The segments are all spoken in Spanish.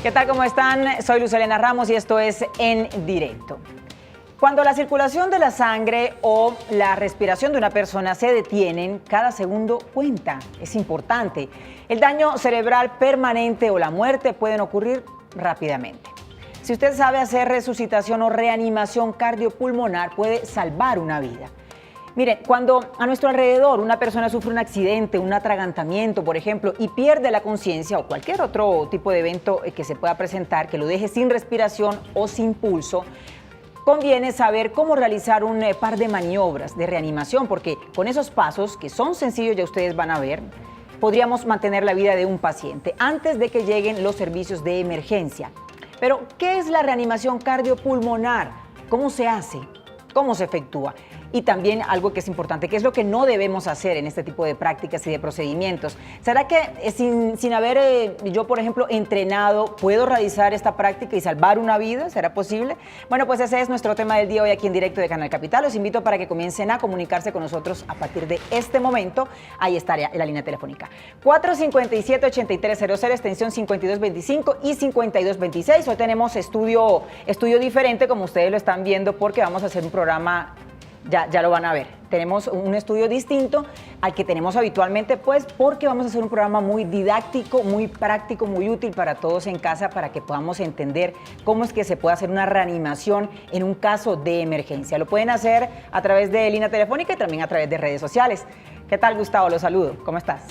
¿Qué tal? ¿Cómo están? Soy Luz Helena Ramos y esto es En Directo. Cuando la circulación de la sangre o la respiración de una persona se detienen, cada segundo cuenta, es importante. El daño cerebral permanente o la muerte pueden ocurrir rápidamente. Si usted sabe hacer resucitación o reanimación cardiopulmonar, puede salvar una vida. Mire, cuando a nuestro alrededor una persona sufre un accidente, un atragantamiento, por ejemplo, y pierde la conciencia o cualquier otro tipo de evento que se pueda presentar, que lo deje sin respiración o sin pulso, conviene saber cómo realizar un par de maniobras de reanimación, porque con esos pasos, que son sencillos, ya ustedes van a ver, podríamos mantener la vida de un paciente antes de que lleguen los servicios de emergencia. Pero, ¿qué es la reanimación cardiopulmonar? ¿Cómo se hace? ¿Cómo se efectúa? Y también algo que es importante, ¿qué es lo que no debemos hacer en este tipo de prácticas y de procedimientos? ¿Será que sin haber yo, por ejemplo, entrenado, puedo realizar esta práctica y salvar una vida? ¿Será posible? Bueno, pues ese es nuestro tema del día hoy aquí en directo de Canal Capital. Los invito para que comiencen a comunicarse con nosotros a partir de este momento. Ahí está en la línea telefónica. 457-8300, extensión 5225 y 5226. Hoy tenemos estudio diferente, como ustedes lo están viendo, porque vamos a hacer un programa. Ya lo van a ver. Tenemos un estudio distinto al que tenemos habitualmente, pues, porque vamos a hacer un programa muy didáctico, muy práctico, muy útil para todos en casa, para que podamos entender cómo es que se puede hacer una reanimación en un caso de emergencia. Lo pueden hacer a través de línea telefónica y también a través de redes sociales. ¿Qué tal, Gustavo? Los saludo. ¿Cómo estás?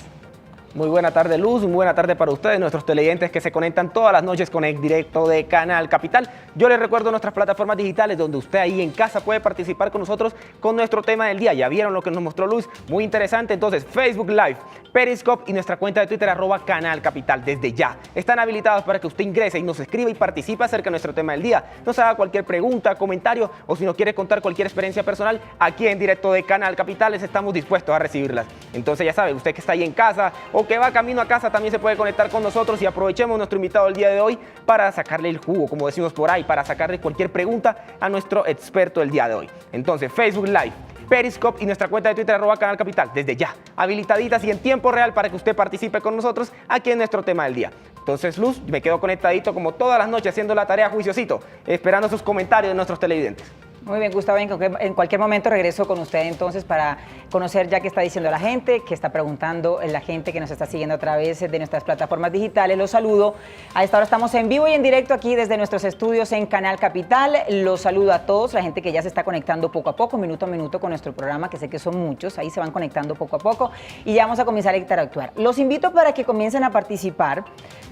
Muy buena tarde, Luz, muy buena tarde para ustedes, nuestros televidentes que se conectan todas las noches con el directo de Canal Capital. Yo les recuerdo nuestras plataformas digitales donde usted ahí en casa puede participar con nosotros con nuestro tema del día. Ya vieron lo que nos mostró Luz, muy interesante. Entonces, Facebook Live, Periscope y nuestra cuenta de Twitter, @Canal Capital, desde ya. Están habilitados para que usted ingrese y nos escriba y participe acerca de nuestro tema del día. Nos haga cualquier pregunta, comentario o si nos quiere contar cualquier experiencia personal, aquí en directo de Canal Capital estamos dispuestos a recibirlas. Entonces ya sabe, usted que está ahí en casa o que va camino a casa también se puede conectar con nosotros y aprovechemos nuestro invitado el día de hoy para sacarle el jugo, como decimos por ahí, para sacarle cualquier pregunta a nuestro experto el día de hoy. Entonces, Facebook Live, Periscope y nuestra cuenta de Twitter, @Canal Capital, desde ya, habilitaditas y en tiempo real para que usted participe con nosotros aquí en nuestro tema del día. Entonces, Luz, me quedo conectadito como todas las noches haciendo la tarea juiciosito, esperando sus comentarios de nuestros televidentes. Muy bien, Gustavo, en cualquier momento regreso con usted entonces para conocer ya qué está diciendo la gente, qué está preguntando la gente que nos está siguiendo a través de nuestras plataformas digitales. Los saludo. A esta hora estamos en vivo y en directo aquí desde nuestros estudios en Canal Capital. Los saludo a todos, la gente que ya se está conectando poco a poco, minuto a minuto con nuestro programa, que sé que son muchos, ahí se van conectando poco a poco y ya vamos a comenzar a interactuar. Los invito para que comiencen a participar,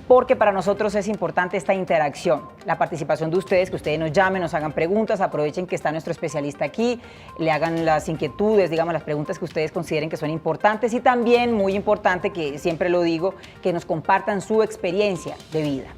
porque para nosotros es importante esta interacción, la participación de ustedes, que ustedes nos llamen, nos hagan preguntas, aprovechen que está nuestro especialista aquí, le hagan las inquietudes, digamos, las preguntas que ustedes consideren que son importantes y también, muy importante, que siempre lo digo, que nos compartan su experiencia de vida.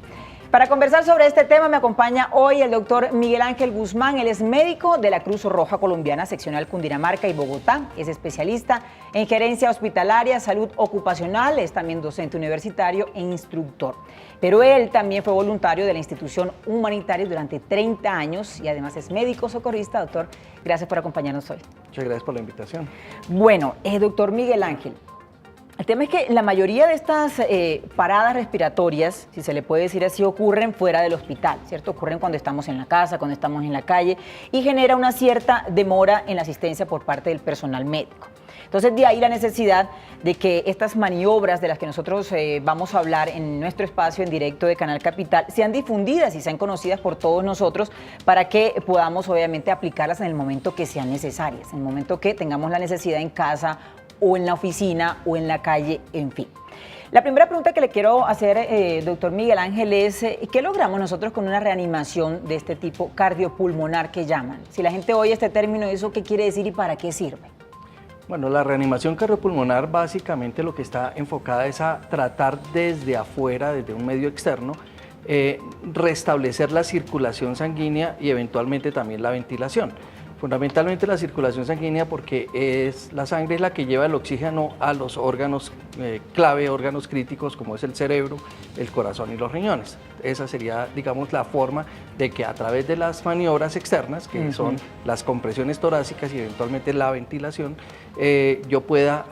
Para conversar sobre este tema me acompaña hoy el doctor Miguel Ángel Guzmán. Él es médico de la Cruz Roja Colombiana, seccional Cundinamarca y Bogotá. Es especialista en gerencia hospitalaria, salud ocupacional, es también docente universitario e instructor. Pero él también fue voluntario de la institución humanitaria durante 30 años y además es médico socorrista. Doctor, gracias por acompañarnos hoy. Muchas gracias por la invitación. Bueno, doctor Miguel Ángel, el tema es que la mayoría de estas paradas respiratorias, si se le puede decir así, ocurren fuera del hospital, ¿cierto? Ocurren cuando estamos en la casa, cuando estamos en la calle y genera una cierta demora en la asistencia por parte del personal médico. Entonces, de ahí la necesidad de que estas maniobras de las que nosotros vamos a hablar en nuestro espacio en directo de Canal Capital sean difundidas y sean conocidas por todos nosotros para que podamos, obviamente, aplicarlas en el momento que sean necesarias, en el momento que tengamos la necesidad en casa o en la oficina o en la calle, en fin. La primera pregunta que le quiero hacer, doctor Miguel Ángel, es ¿qué logramos nosotros con una reanimación de este tipo cardiopulmonar que llaman? Si la gente oye este término, ¿eso qué quiere decir y para qué sirve? Bueno, la reanimación cardiopulmonar básicamente lo que está enfocada es a tratar desde afuera, desde un medio externo, restablecer la circulación sanguínea y eventualmente también la ventilación. Fundamentalmente la circulación sanguínea porque la sangre es la que lleva el oxígeno a los órganos clave, órganos críticos como es el cerebro, el corazón y los riñones. Esa sería, digamos, la forma de que a través de las maniobras externas, que son las compresiones torácicas y eventualmente la ventilación, yo pueda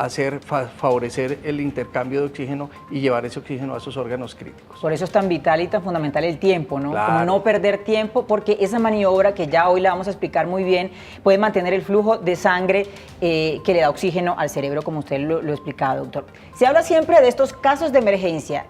favorecer el intercambio de oxígeno y llevar ese oxígeno a esos órganos críticos. Por eso es tan vital y tan fundamental el tiempo, ¿no? Claro. Como no perder tiempo, porque esa maniobra que ya hoy la vamos a explicar muy bien, puede mantener el flujo de sangre que le da oxígeno al cerebro, como usted lo explicaba, doctor. Se habla siempre de estos casos de emergencia,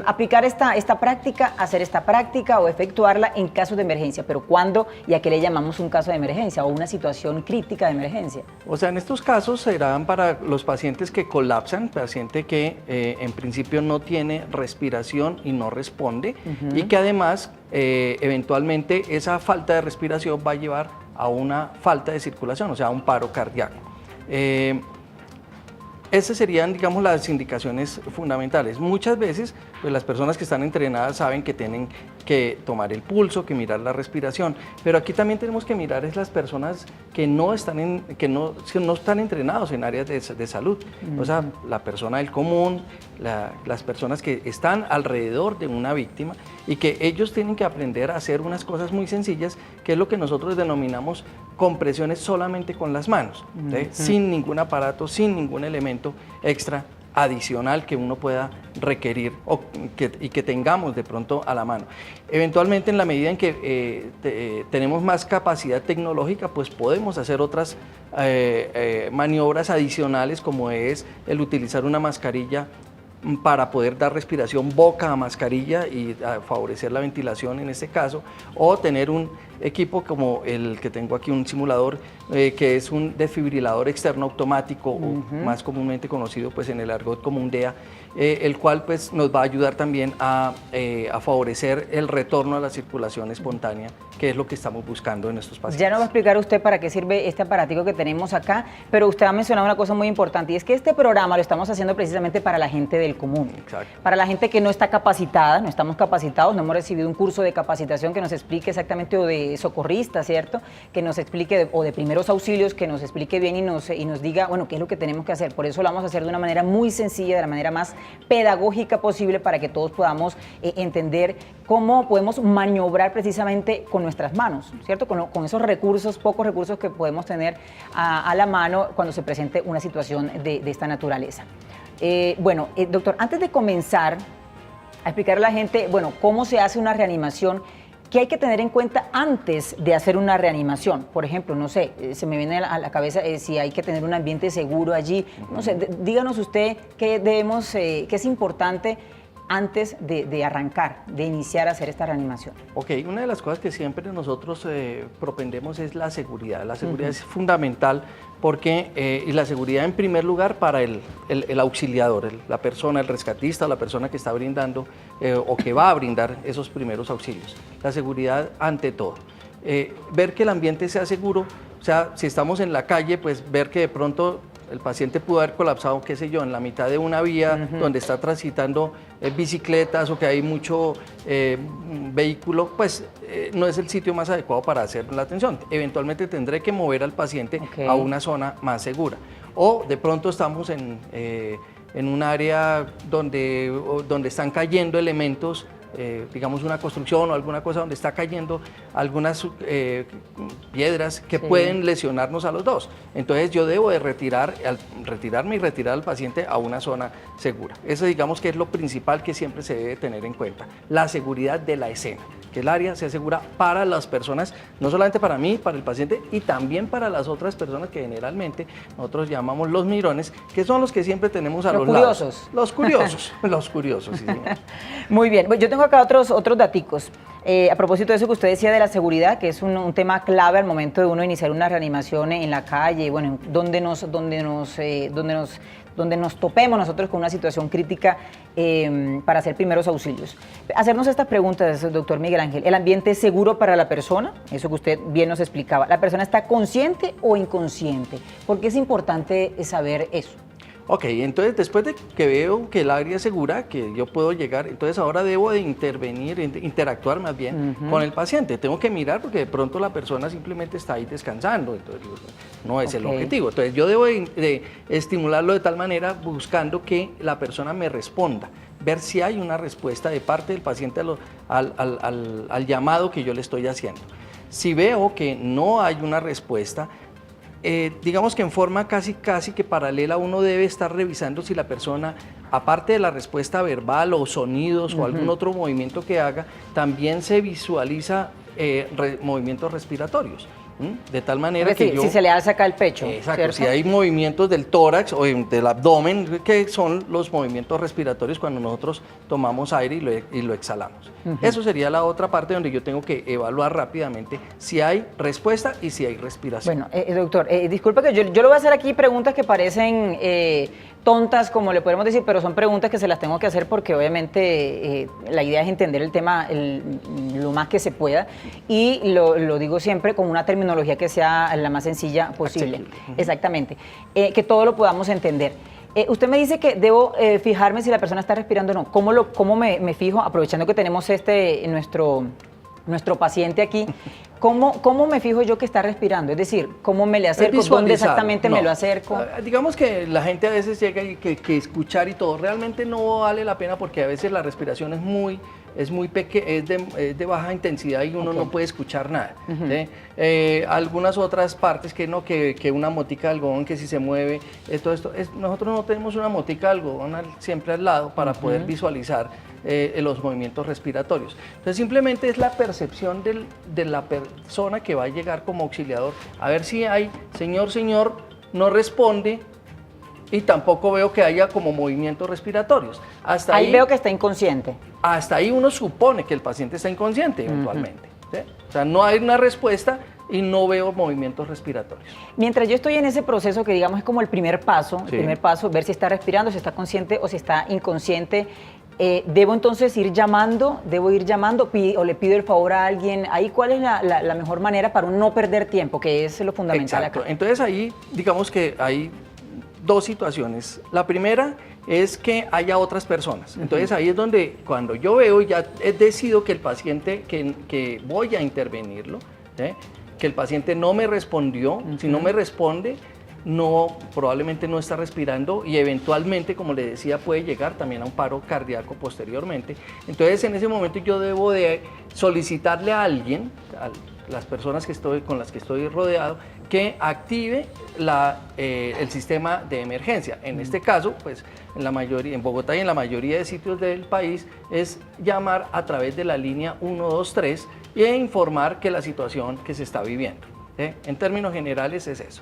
aplicar esta práctica, hacer esta práctica o efectuarla en casos de emergencia, pero ¿cuándo y a qué le llamamos un caso de emergencia o una situación crítica de emergencia? O sea, en estos casos serán para los pacientes que colapsan, paciente que en principio no tiene respiración y no responde, y que además eventualmente esa falta de respiración va a llevar a una falta de circulación, o sea, a un paro cardíaco. Esas serían, digamos, las indicaciones fundamentales. Muchas veces, pues las personas que están entrenadas saben que tienen que tomar el pulso, que mirar la respiración, pero aquí también tenemos que mirar es las personas que no están entrenados en áreas de salud. O sea, la persona del común, las personas que están alrededor de una víctima y que ellos tienen que aprender a hacer unas cosas muy sencillas, que es lo que nosotros denominamos compresiones solamente con las manos, sin ningún aparato, sin ningún elemento extra adicional que uno pueda requerir y que tengamos de pronto a la mano. Eventualmente, en la medida en que tenemos más capacidad tecnológica, pues podemos hacer otras maniobras adicionales, como es el utilizar una mascarilla para poder dar respiración boca a mascarilla y favorecer la ventilación en este caso, o tener un equipo como el que tengo aquí, un simulador que es un desfibrilador externo automático, o más comúnmente conocido pues en el argot como un DEA, el cual pues nos va a ayudar también a favorecer el retorno a la circulación espontánea, que es lo que estamos buscando en estos pacientes. Ya nos va a explicar usted para qué sirve este aparatico que tenemos acá, pero usted ha mencionado una cosa muy importante, y es que este programa lo estamos haciendo precisamente para la gente del común. Exacto. Para la gente que no está capacitada, no estamos capacitados, no hemos recibido un curso de capacitación que nos explique exactamente, o de socorrista, ¿cierto? Que nos explique, o de primeros auxilios, que nos explique bien y nos diga, bueno, qué es lo que tenemos que hacer. Por eso lo vamos a hacer de una manera muy sencilla, de la manera más pedagógica posible, para que todos podamos entender cómo podemos maniobrar precisamente con nuestras manos, ¿cierto? Con esos recursos, pocos recursos que podemos tener a la mano cuando se presente una situación de esta naturaleza. Doctor, antes de comenzar a explicar a la gente, bueno, cómo se hace una reanimación, ¿qué hay que tener en cuenta antes de hacer una reanimación? Por ejemplo, no sé, se me viene a la cabeza si hay que tener un ambiente seguro allí. No sé, díganos usted qué es importante antes de arrancar, de iniciar a hacer esta reanimación. Ok, una de las cosas que siempre nosotros propendemos es la seguridad. La seguridad es fundamental porque, y la seguridad en primer lugar para el auxiliador, la persona, el rescatista, la persona que está brindando o que va a brindar esos primeros auxilios. La seguridad ante todo. Ver que el ambiente sea seguro, o sea, si estamos en la calle, pues ver que de pronto el paciente pudo haber colapsado, qué sé yo, en la mitad de una vía donde está transitando bicicletas, o que hay mucho vehículo, pues no es el sitio más adecuado para hacer la atención. Eventualmente tendré que mover al paciente a una zona más segura. O de pronto estamos en un área donde están cayendo elementos, digamos una construcción o alguna cosa donde está cayendo algunas piedras que pueden lesionarnos a los dos. Entonces yo debo de retirarme y retirar al paciente a una zona segura. Eso, digamos, que es lo principal que siempre se debe tener en cuenta, la seguridad de la escena, que el área sea segura para las personas, no solamente para mí, para el paciente, y también para las otras personas que generalmente nosotros llamamos los mirones, que son los que siempre tenemos a los lados. Los curiosos. Los curiosos, sí. Muy bien, yo tengo acá otros daticos. A propósito de eso que usted decía de la seguridad, que es un tema clave al momento de uno iniciar una reanimación en la calle, bueno, donde nos topemos nosotros con una situación crítica para hacer primeros auxilios. Hacernos estas preguntas, doctor Miguel Ángel. ¿El ambiente es seguro para la persona? Eso que usted bien nos explicaba. ¿La persona está consciente o inconsciente? ¿Por qué es importante saber eso? Ok, entonces después de que veo que el área es segura, que yo puedo llegar, entonces ahora debo de interactuar más bien con el paciente. Tengo que mirar porque de pronto la persona simplemente está ahí descansando, entonces no es el objetivo. Entonces yo debo de estimularlo de tal manera buscando que la persona me responda, ver si hay una respuesta de parte del paciente al llamado que yo le estoy haciendo. Si veo que no hay una respuesta, digamos que en forma casi que paralela uno debe estar revisando si la persona, aparte de la respuesta verbal o sonidos o algún otro movimiento que haga, también se visualiza movimientos respiratorios. De tal manera Es decir, que yo... si se le alza acá el pecho, Exacto, ¿cierto? si hay movimientos del tórax o del abdomen, que son los movimientos respiratorios cuando nosotros tomamos aire y lo exhalamos. Eso sería la otra parte donde yo tengo que evaluar rápidamente si hay respuesta y si hay respiración. Bueno, doctor, disculpe que yo le voy a hacer aquí preguntas que parecen tontas, como le podemos decir, pero son preguntas que se las tengo que hacer porque obviamente la idea es entender el tema lo más que se pueda y lo digo siempre con una terminología que sea la más sencilla posible. Exactamente, que todo lo podamos entender. Usted me dice que debo fijarme si la persona está respirando o no. ¿Cómo me fijo? Aprovechando que tenemos nuestro paciente aquí, ¿cómo me fijo yo que está respirando? Es decir, ¿cómo me le acerco? ¿Dónde exactamente me lo acerco? Digamos que la gente a veces llega y que escuchar y todo, realmente no vale la pena porque a veces la respiración es muy pequeña, es de baja intensidad y uno no puede escuchar nada. ¿Sí? Algunas otras partes que una motica de algodón que si se mueve, todo esto, nosotros no tenemos una motica de algodón siempre al lado para poder visualizar los movimientos respiratorios. Entonces simplemente es la percepción de la persona que va a llegar como auxiliador, a ver si hay, señor, no responde, y tampoco veo que haya como movimientos respiratorios. Hasta ahí veo que está inconsciente. Hasta ahí uno supone que el paciente está inconsciente eventualmente. ¿Sí? O sea, no hay una respuesta y no veo movimientos respiratorios. Mientras yo estoy en ese proceso que digamos es como el primer paso, ver si está respirando, si está consciente o si está inconsciente, ¿debo entonces ir llamando o le pido el favor a alguien? Ahí, ¿cuál es la mejor manera para no perder tiempo, que es lo fundamental? Exacto. Acá? Entonces ahí, digamos que hay dos situaciones. La primera es que haya otras personas. Entonces ahí es donde cuando yo veo, ya decido que el paciente, que voy a intervenirlo, ¿sí? Que el paciente no me respondió, si no me responde, probablemente no está respirando y eventualmente, como le decía, puede llegar también a un paro cardíaco posteriormente. Entonces en ese momento yo debo de solicitarle a alguien, a las personas con las que estoy rodeado, que active el sistema de emergencia. En este caso, pues en Bogotá y en la mayoría de sitios del país, es llamar a través de la línea 123 e informar que la situación que se está viviendo. En términos generales es eso.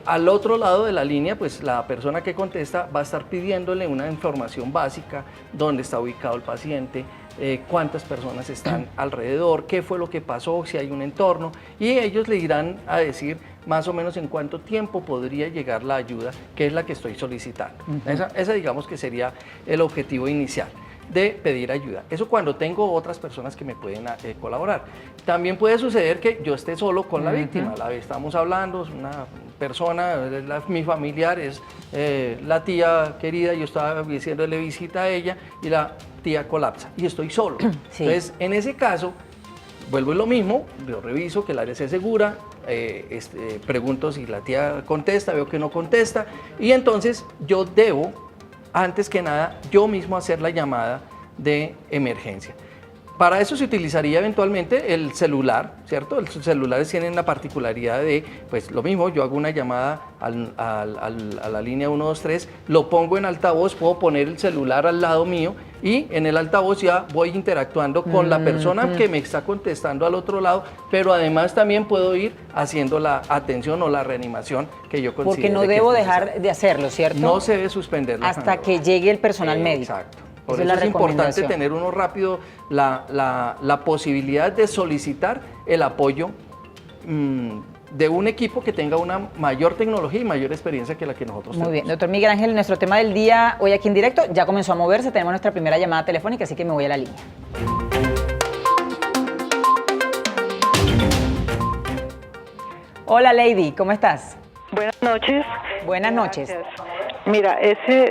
Al otro lado de la línea, pues la persona que contesta va a estar pidiéndole una información básica, dónde está ubicado el paciente, cuántas personas están alrededor, qué fue lo que pasó, si hay un entorno, y ellos le irán a decir más o menos en cuánto tiempo podría llegar la ayuda, que es la que estoy solicitando. Esa digamos que sería el objetivo inicial de pedir ayuda. Eso cuando tengo otras personas que me pueden colaborar. También puede suceder que yo esté solo con la víctima. Estamos hablando, es una persona, mi familiar es la tía querida, yo estaba haciéndole visita a ella y la tía colapsa y estoy solo. Sí. Entonces, en ese caso, vuelvo a lo mismo, yo reviso que el área sea segura, pregunto si la tía contesta, veo que no contesta y entonces yo debo, antes que nada, yo mismo hacer la llamada de emergencia. Para eso se utilizaría eventualmente el celular, ¿cierto? Los celulares tienen la particularidad de, pues lo mismo, yo hago una llamada a la línea 123, lo pongo en altavoz, puedo poner el celular al lado mío y en el altavoz ya voy interactuando con la persona que me está contestando al otro lado, pero además también puedo ir haciendo la atención o la reanimación que yo considero. Porque no debo dejar de hacerlo, ¿cierto? No se debe suspender hasta que llegue el personal médico. Exacto. Por eso es importante tener uno rápido la posibilidad de solicitar el apoyo de un equipo que tenga una mayor tecnología y mayor experiencia que la que nosotros tenemos. Muy bien, doctor Miguel Ángel, nuestro tema del día hoy aquí en directo ya comenzó a moverse, tenemos nuestra primera llamada telefónica, así que me voy a la línea. Hola Lady, ¿cómo estás? Buenas noches. Buenas noches. Gracias. Mira,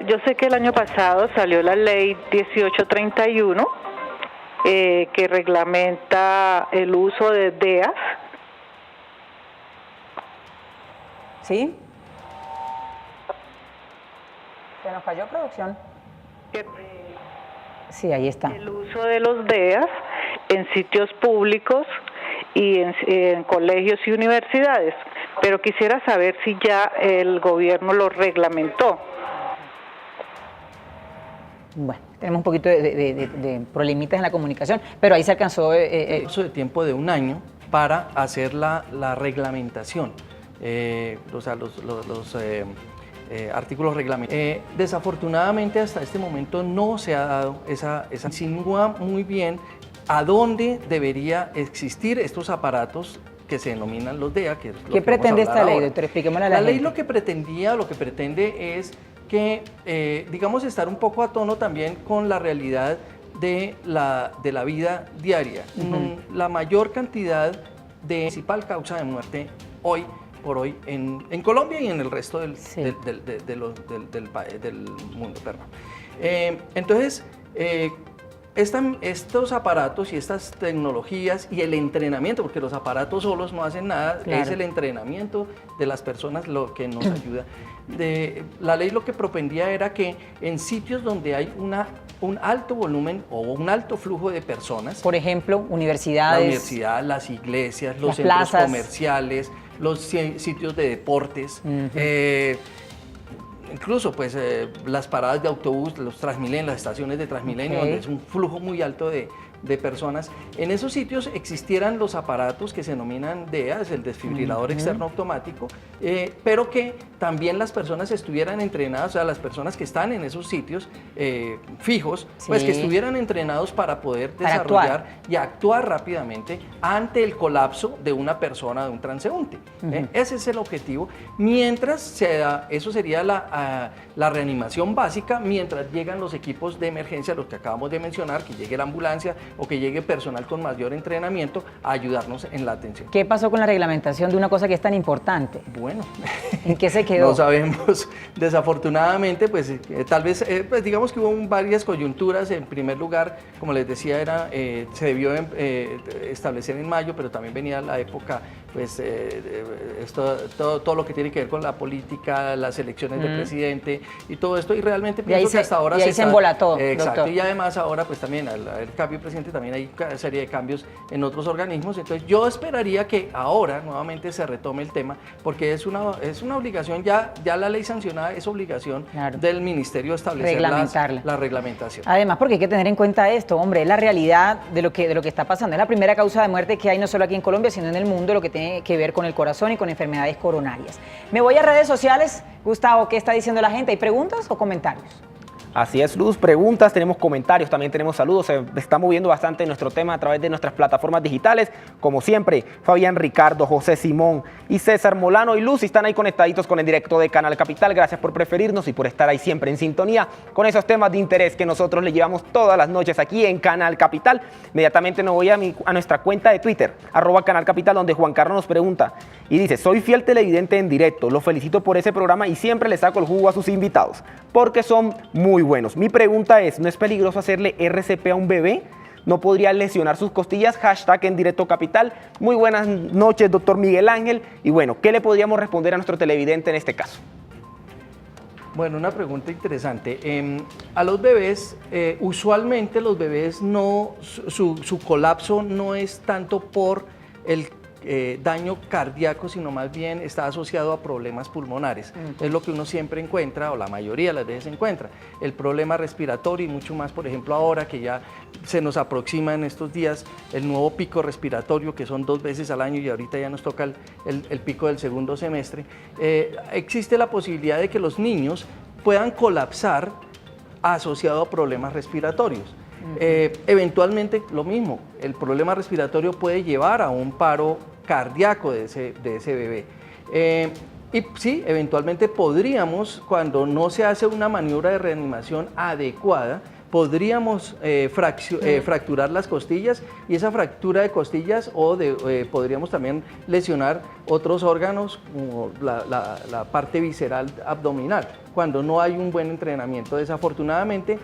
yo sé que el año pasado salió la ley 1831 que reglamenta el uso de DEAs. ¿Sí? ¿Se nos cayó producción? Sí, ahí está. El uso de los DEAs en sitios públicos y en colegios y universidades. pero quisiera saber si ya el gobierno lo reglamentó. Bueno, tenemos un poquito de problemitas en la comunicación, pero ahí se alcanzó... Un lapso de tiempo de 1 año para hacer la reglamentación, o sea, los artículos reglamentarios. Desafortunadamente hasta este momento no se ha dado esa insinúa muy bien a dónde debería existir estos aparatos que se denominan los DEA. Que es lo ¿Qué que pretende vamos a hablar esta ley, ahora. doctor? Expliquémosle a la La ley gente. lo que pretendía, lo que pretende es que, digamos, estar un poco a tono también con la realidad de la vida diaria. La mayor cantidad de principal causa de muerte hoy por hoy en Colombia y en el resto del mundo. Perdón. Entonces, estos aparatos y estas tecnologías y el entrenamiento, porque los aparatos solos no hacen nada, claro, es el entrenamiento de las personas lo que nos ayuda. La ley lo que propendía era que en sitios donde hay un alto volumen o un alto flujo de personas, por ejemplo, la universidades, universidad, las iglesias, los las centros plazas comerciales, los sitios de deportes, incluso pues las paradas de autobús, los Transmilenio, las estaciones de Transmilenio, donde es un flujo muy alto de personas. En esos sitios existieran los aparatos que se denominan DEAs, el desfibrilador externo automático, pero que también las personas estuvieran entrenadas, o sea, las personas que están en esos sitios fijos, pues que estuvieran entrenados para poder desarrollar y actuar rápidamente ante el colapso de una persona, de un transeúnte. Ese es el objetivo. Mientras se da, eso sería la reanimación básica, mientras llegan los equipos de emergencia, los que acabamos de mencionar, que llegue la ambulancia o que llegue personal con mayor entrenamiento a ayudarnos en la atención. ¿Qué pasó con la reglamentación de una cosa que es tan importante? Bueno, ¿En qué se quedó? no sabemos. Desafortunadamente, pues tal vez, pues, digamos que hubo varias coyunturas. En primer lugar, como les decía, se debió establecer en mayo, pero también venía la época, pues todo lo que tiene que ver con la política, las elecciones de presidente y todo esto, y realmente pienso que hasta ahora se embolató, exacto, doctor. y además ahora pues también al cambio de presidente también hay una serie de cambios en otros organismos. Entonces yo esperaría que ahora nuevamente se retome el tema, porque es una obligación, ya la ley sancionada es obligación del ministerio establecer la reglamentación. Además, porque hay que tener en cuenta esto, hombre, es la realidad de lo que está pasando. Es la primera causa de muerte que hay no solo aquí en Colombia, sino en el mundo, lo que tiene que ver con el corazón y con enfermedades coronarias. Me voy a redes sociales. Gustavo, ¿qué está diciendo la gente? ¿Hay preguntas o comentarios? Así es, Luz, preguntas, tenemos comentarios, también tenemos saludos, se está moviendo bastante nuestro tema a través de nuestras plataformas digitales, como siempre, Fabián Ricardo, José Simón y César Molano y Luz están ahí conectaditos con el directo de Canal Capital. Gracias por preferirnos y por estar ahí siempre en sintonía con esos temas de interés que nosotros le llevamos todas las noches aquí en Canal Capital. Inmediatamente me voy a nuestra cuenta de Twitter, @Canal Capital, donde Juan Carlos nos pregunta y dice: soy fiel televidente en directo, lo felicito por ese programa y siempre le saco el jugo a sus invitados, porque son muy buenos. Mi pregunta es, ¿no es peligroso hacerle RCP a un bebé? ¿No podría lesionar sus costillas? Hashtag en directo capital. Muy buenas noches, doctor Miguel Ángel. Y bueno, ¿qué le podríamos responder a nuestro televidente en este caso? Bueno, una pregunta interesante. A los bebés, usualmente los bebés su colapso no es tanto por el daño cardíaco, sino más bien está asociado a problemas pulmonares. Es lo que uno siempre encuentra, o la mayoría de las veces encuentra, el problema respiratorio, y mucho más, por ejemplo, ahora que ya se nos aproxima en estos días el nuevo pico respiratorio, que son 2 veces al año, y ahorita ya nos toca el pico del segundo semestre. Existe la posibilidad de que los niños puedan colapsar asociado a problemas respiratorios. Eventualmente lo mismo, el problema respiratorio puede llevar a un paro cardíaco de ese bebé. Y sí, eventualmente podríamos, cuando no se hace una maniobra de reanimación adecuada, podríamos fracturar las costillas, y esa fractura de costillas podríamos también lesionar otros órganos como la parte visceral abdominal, cuando no hay un buen entrenamiento. Desafortunadamente,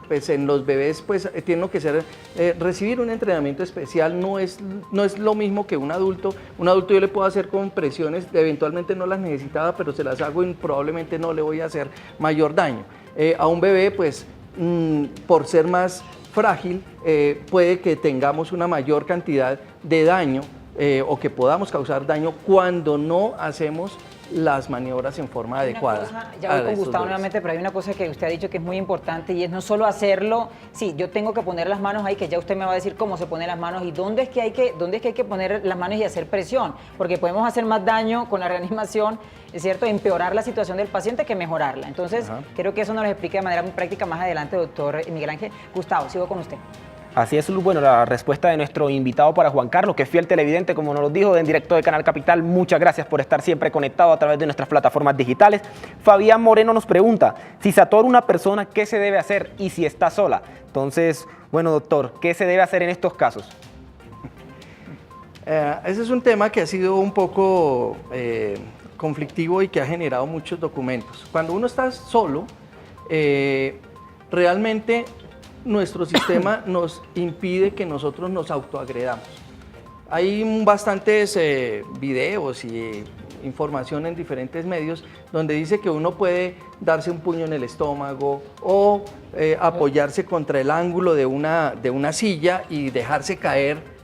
pues en los bebés pues tienen que recibir un entrenamiento especial. No es lo mismo que un adulto. Un adulto yo le puedo hacer compresiones, eventualmente no las necesitaba, pero se las hago y probablemente no le voy a hacer mayor daño. A un bebé pues por ser más frágil, puede que tengamos una mayor cantidad de daño o que podamos causar daño cuando no hacemos las maniobras en forma adecuada. Ya voy con Gustavo nuevamente, pero hay una cosa que usted ha dicho que es muy importante y es no solo hacerlo, sí, yo tengo que poner las manos ahí, que ya usted me va a decir cómo se ponen las manos y dónde es que hay que poner las manos y hacer presión, porque podemos hacer más daño con la reanimación, es cierto, empeorar la situación del paciente que mejorarla. Entonces, creo que eso nos lo explique de manera muy práctica más adelante, doctor Miguel Ángel. Gustavo, sigo con usted. Así es, Luz. Bueno, la respuesta de nuestro invitado para Juan Carlos, que es fiel televidente, como nos lo dijo, en directo de Canal Capital. Muchas gracias por estar siempre conectado a través de nuestras plataformas digitales. Fabián Moreno nos pregunta, si se atora una persona, ¿qué se debe hacer y si está sola? Entonces, bueno, doctor, ¿qué se debe hacer en estos casos? Ese es un tema que ha sido un poco conflictivo y que ha generado muchos documentos. Cuando uno está solo, realmente nuestro sistema nos impide que nosotros nos autoagredamos. Hay bastantes videos y información en diferentes medios donde dice que uno puede darse un puño en el estómago o apoyarse contra el ángulo de una silla y dejarse caer,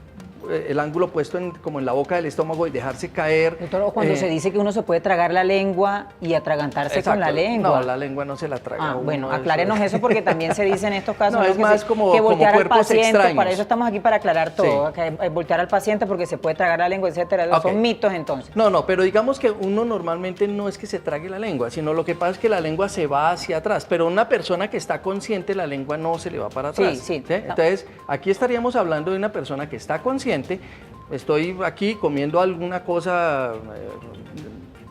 el ángulo puesto como en la boca del estómago y dejarse caer. Doctor, o cuando se dice que uno se puede tragar la lengua y atragantarse con la lengua. No, la lengua no se la traga. Bueno, aclárenos eso porque también se dice en estos casos es más como voltear al paciente, extraños. Para eso estamos aquí para aclarar todo, que voltear al paciente porque se puede tragar la lengua, etcétera. Son mitos entonces. No, pero digamos que uno normalmente no es que se trague la lengua, sino lo que pasa es que la lengua se va hacia atrás, pero una persona que está consciente, la lengua no se le va para atrás. Sí. Entonces, aquí estaríamos hablando de una persona que está consciente. Estoy aquí comiendo alguna cosa,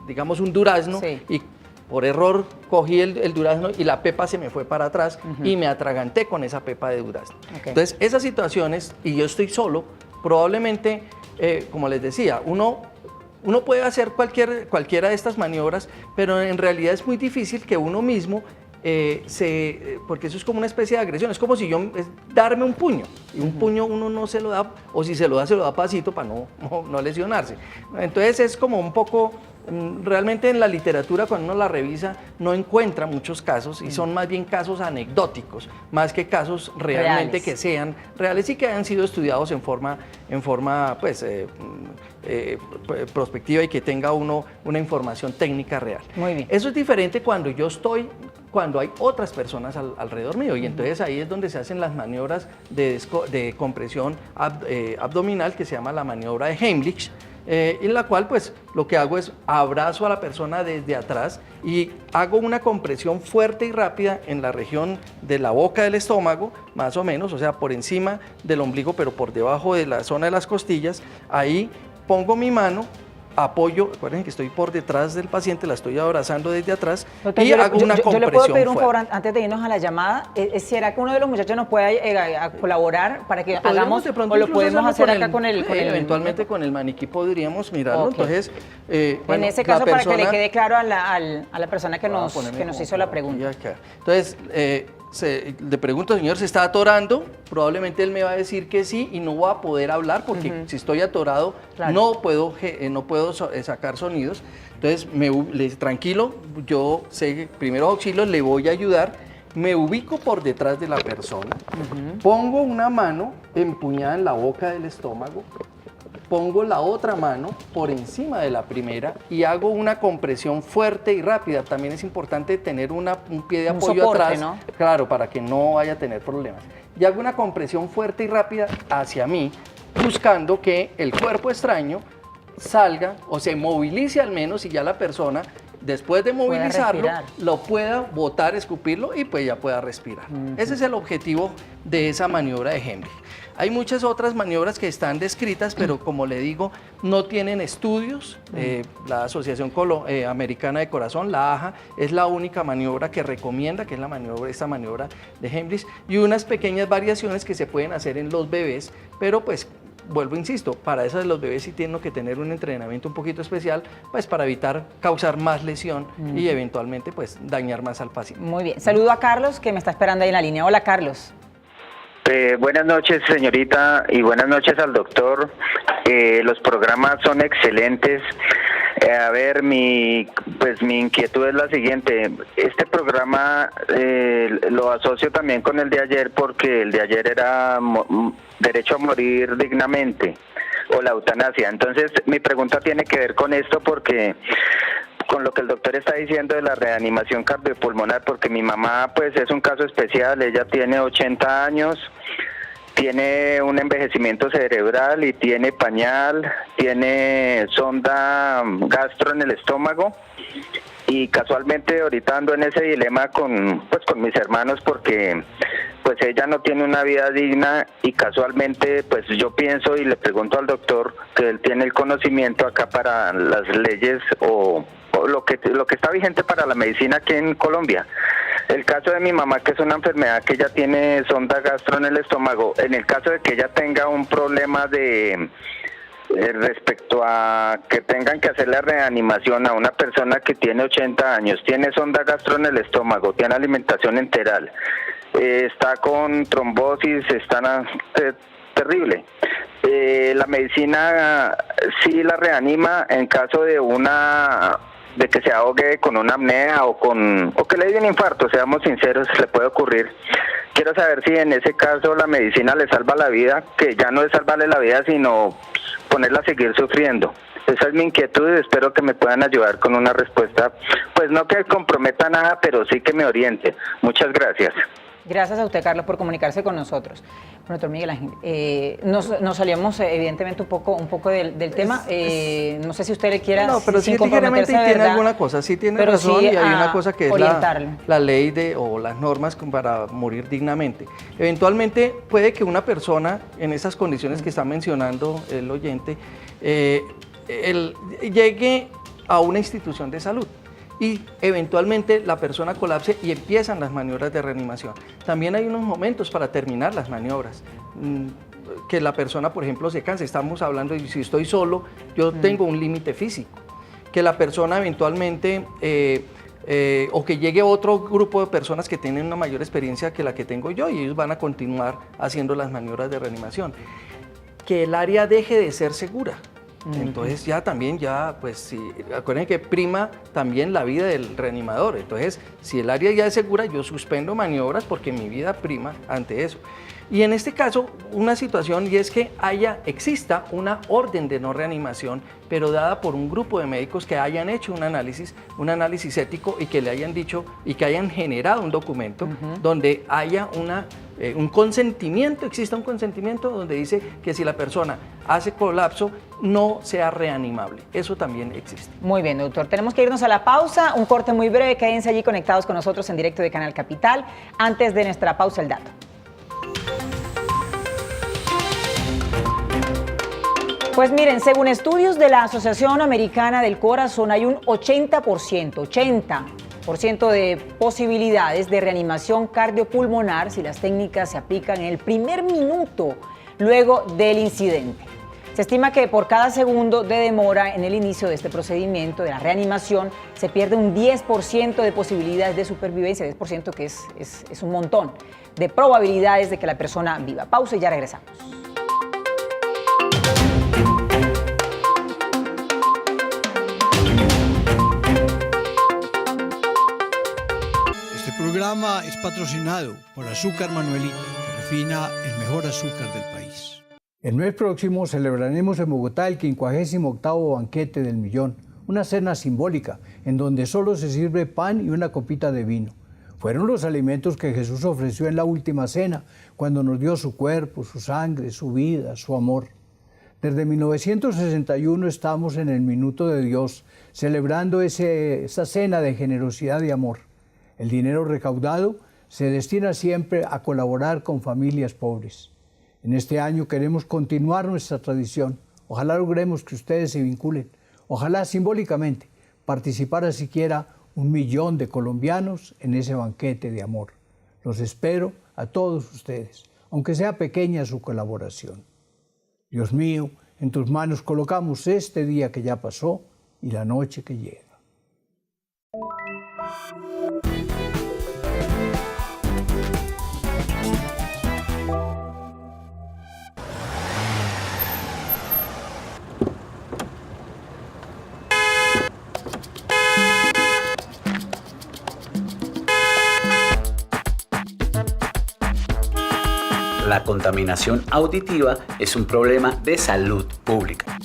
digamos un durazno, y por error cogí el durazno y la pepa se me fue para atrás y me atraganté con esa pepa de durazno. Entonces, esas situaciones, y yo estoy solo, probablemente, como les decía, uno puede hacer cualquiera de estas maniobras, pero en realidad es muy difícil que uno mismo porque eso es como una especie de agresión, es como si darme un puño, y un puño uno no se lo da, o si se lo da pasito para no lesionarse. Entonces es como un poco, realmente en la literatura cuando uno la revisa no encuentra muchos casos y son más bien casos anecdóticos, más que casos realmente que sean reales y que hayan sido estudiados en forma pues, prospectiva y que tenga uno una información técnica real. Muy bien. Eso es diferente cuando hay otras personas alrededor mío, y entonces ahí es donde se hacen las maniobras de compresión abdominal, que se llama la maniobra de Heimlich, en la cual pues lo que hago es abrazo a la persona desde atrás y hago una compresión fuerte y rápida en la región de la boca del estómago, más o menos, o sea, por encima del ombligo, pero por debajo de la zona de las costillas. Ahí pongo mi mano, apoyo, recuerden que estoy por detrás del paciente, la estoy abrazando desde atrás, doctor, y hago una compresión. Yo le puedo pedir un fuerte. favor antes de irnos a la llamada. ¿Será que uno de los muchachos nos puede colaborar para que hagamos, o lo podemos hacer acá con el eventualmente con el maniquí podríamos mirarlo? Entonces, en ese caso, para que le quede claro a la persona que nos hizo la pregunta. Entonces, le pregunto, señor, ¿se está atorando? Probablemente él me va a decir que sí y no voy a poder hablar porque si estoy atorado no puedo sacar sonidos. Entonces, tranquilo, yo sé primeros auxilios, le voy a ayudar, me ubico por detrás de la persona, pongo una mano empuñada en la boca del estómago, pongo la otra mano por encima de la primera y hago una compresión fuerte y rápida. También es importante tener un pie de apoyo soporte, atrás, ¿no? Claro, para que no vaya a tener problemas. Y hago una compresión fuerte y rápida hacia mí, buscando que el cuerpo extraño salga o se movilice al menos, y ya la persona, después de movilizarlo, lo pueda botar, escupirlo y pues ya pueda respirar. Ese es el objetivo de esa maniobra de Heimlich. Hay muchas otras maniobras que están descritas, pero como le digo, no tienen estudios. La Asociación Americana de Corazón, la AHA, es la única maniobra que recomienda, que es esta maniobra de Heimlich, y unas pequeñas variaciones que se pueden hacer en los bebés, pero pues vuelvo, insisto, para eso de los bebés sí tienen que tener un entrenamiento un poquito especial, pues para evitar causar más lesión y eventualmente pues dañar más al paciente. Muy bien. Saludo a Carlos, que me está esperando ahí en la línea. Hola, Carlos. Buenas noches, señorita, y buenas noches al doctor. Los programas son excelentes. A ver, mi inquietud es la siguiente. Este programa lo asocio también con el de ayer, porque el de ayer era derecho a morir dignamente. o la eutanasia. Entonces, mi pregunta tiene que ver con esto porque con lo que el doctor está diciendo de la reanimación cardiopulmonar, porque mi mamá pues es un caso especial, ella tiene 80 años, tiene un envejecimiento cerebral y tiene pañal, tiene sonda gastro en el estómago y casualmente ahorita ando en ese dilema con mis hermanos porque pues ella no tiene una vida digna y casualmente pues yo pienso y le pregunto al doctor que él tiene el conocimiento acá para las leyes o lo que está vigente para la medicina aquí en Colombia. El caso de mi mamá, que es una enfermedad que ella tiene sonda gastro en el estómago, en el caso de que ella tenga un problema de respecto a que tengan que hacer la reanimación a una persona que tiene 80 años, tiene sonda gastro en el estómago, tiene alimentación enteral, está con trombosis, está terrible. La medicina sí la reanima en caso de que se ahogue con una apnea o que le dé un infarto, seamos sinceros, le puede ocurrir. Quiero saber si en ese caso la medicina le salva la vida, que ya no es salvarle la vida, sino ponerla a seguir sufriendo. Esa es mi inquietud y espero que me puedan ayudar con una respuesta, pues no que comprometa nada, pero sí que me oriente. Muchas gracias. Gracias a usted, Carlos, por comunicarse con nosotros. Bueno, doctor Miguel Ángel, nos salíamos evidentemente un poco del tema. No sé si usted le quiera, no, pero sin sí ligeramente comprometerse, tiene ¿verdad? alguna cosa, sí tiene Pero razón, sí y hay una cosa que es la ley o las normas para morir dignamente. Eventualmente puede que una persona en esas condiciones que está mencionando el oyente llegue a una institución de salud y eventualmente la persona colapse y empiezan las maniobras de reanimación. También hay unos momentos para terminar las maniobras, que la persona, por ejemplo, se canse. Estamos hablando de si estoy solo, yo tengo un límite físico, que la persona eventualmente, o que llegue otro grupo de personas que tienen una mayor experiencia que la que tengo yo y ellos van a continuar haciendo las maniobras de reanimación. Que el área deje de ser segura. Entonces pues si, acuérdense que prima también la vida del reanimador. Entonces, si el área ya es segura, yo suspendo maniobras porque mi vida prima ante eso. Y en este caso, una situación y es que exista una orden de no reanimación, pero dada por un grupo de médicos que hayan hecho un análisis ético y que le hayan dicho y que hayan generado un documento donde haya un consentimiento, exista un consentimiento donde dice que si la persona hace colapso no sea reanimable. Eso también existe. Muy bien, doctor. Tenemos que irnos a la pausa, un corte muy breve. Quédense allí conectados con nosotros en directo de Canal Capital. Antes de nuestra pausa, el dato. Pues miren, según estudios de la Asociación Americana del Corazón, hay un 80% de posibilidades de reanimación cardiopulmonar si las técnicas se aplican en el primer minuto luego del incidente. Se estima que por cada segundo de demora en el inicio de este procedimiento de la reanimación se pierde un 10% de posibilidades de supervivencia, 10% que es un montón de probabilidades de que la persona viva. Pausa y ya regresamos. Este programa es patrocinado por Azúcar Manuelita, que refina el mejor azúcar del país. El mes próximo celebraremos en Bogotá el 58º Banquete del Millón, una cena simbólica en donde solo se sirve pan y una copita de vino. Fueron los alimentos que Jesús ofreció en la última cena, cuando nos dio su cuerpo, su sangre, su vida, su amor. Desde 1961 estamos en el Minuto de Dios, celebrando esa cena de generosidad y amor. El dinero recaudado se destina siempre a colaborar con familias pobres. En este año queremos continuar nuestra tradición. Ojalá logremos que ustedes se vinculen. Ojalá simbólicamente participara siquiera 1 millón de colombianos en ese banquete de amor. Los espero a todos ustedes, aunque sea pequeña su colaboración. Dios mío, en tus manos colocamos este día que ya pasó y la noche que llega. La contaminación auditiva es un problema de salud pública.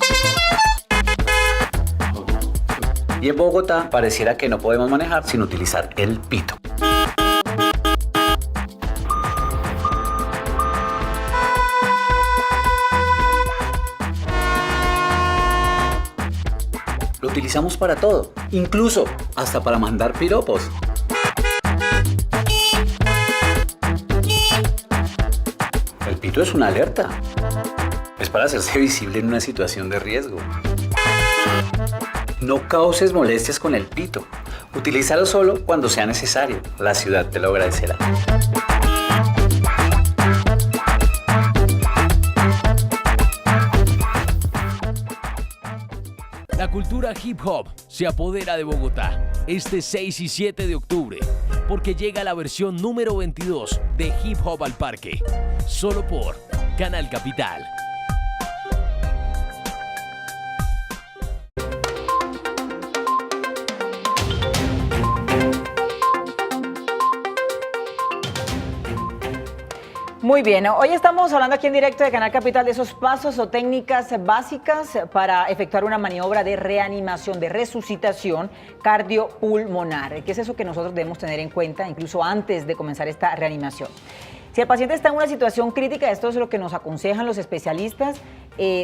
Y en Bogotá pareciera que no podemos manejar sin utilizar el pito. Lo utilizamos para todo, incluso hasta para mandar piropos. El pito es una alerta. Es para hacerse visible en una situación de riesgo. No causes molestias con el pito. Utilízalo solo cuando sea necesario. La ciudad te lo agradecerá. La cultura hip hop se apodera de Bogotá este 6 y 7 de octubre, porque llega la versión número 22 de Hip Hop al Parque, solo por Canal Capital. Muy bien, hoy estamos hablando aquí en directo de Canal Capital de esos pasos o técnicas básicas para efectuar una maniobra de reanimación, de resucitación cardiopulmonar. ¿Qué es eso que nosotros debemos tener en cuenta incluso antes de comenzar esta reanimación? Si el paciente está en una situación crítica, esto es lo que nos aconsejan los especialistas,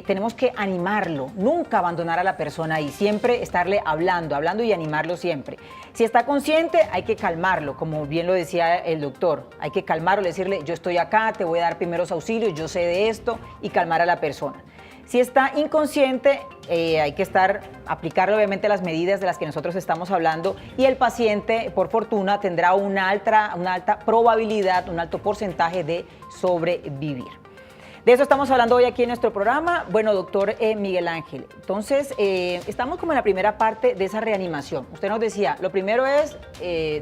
tenemos que animarlo, nunca abandonar a la persona y siempre estarle hablando y animarlo siempre. Si está consciente, hay que calmarlo, como bien lo decía el doctor, hay que calmarlo, decirle yo estoy acá, te voy a dar primeros auxilios, yo sé de esto y calmar a la persona. Si está inconsciente, hay que aplicarle obviamente las medidas de las que nosotros estamos hablando y el paciente, por fortuna, tendrá una alta probabilidad, un alto porcentaje de sobrevivir. De eso estamos hablando hoy aquí en nuestro programa. Bueno, doctor Miguel Ángel, entonces estamos como en la primera parte de esa reanimación. Usted nos decía, lo primero es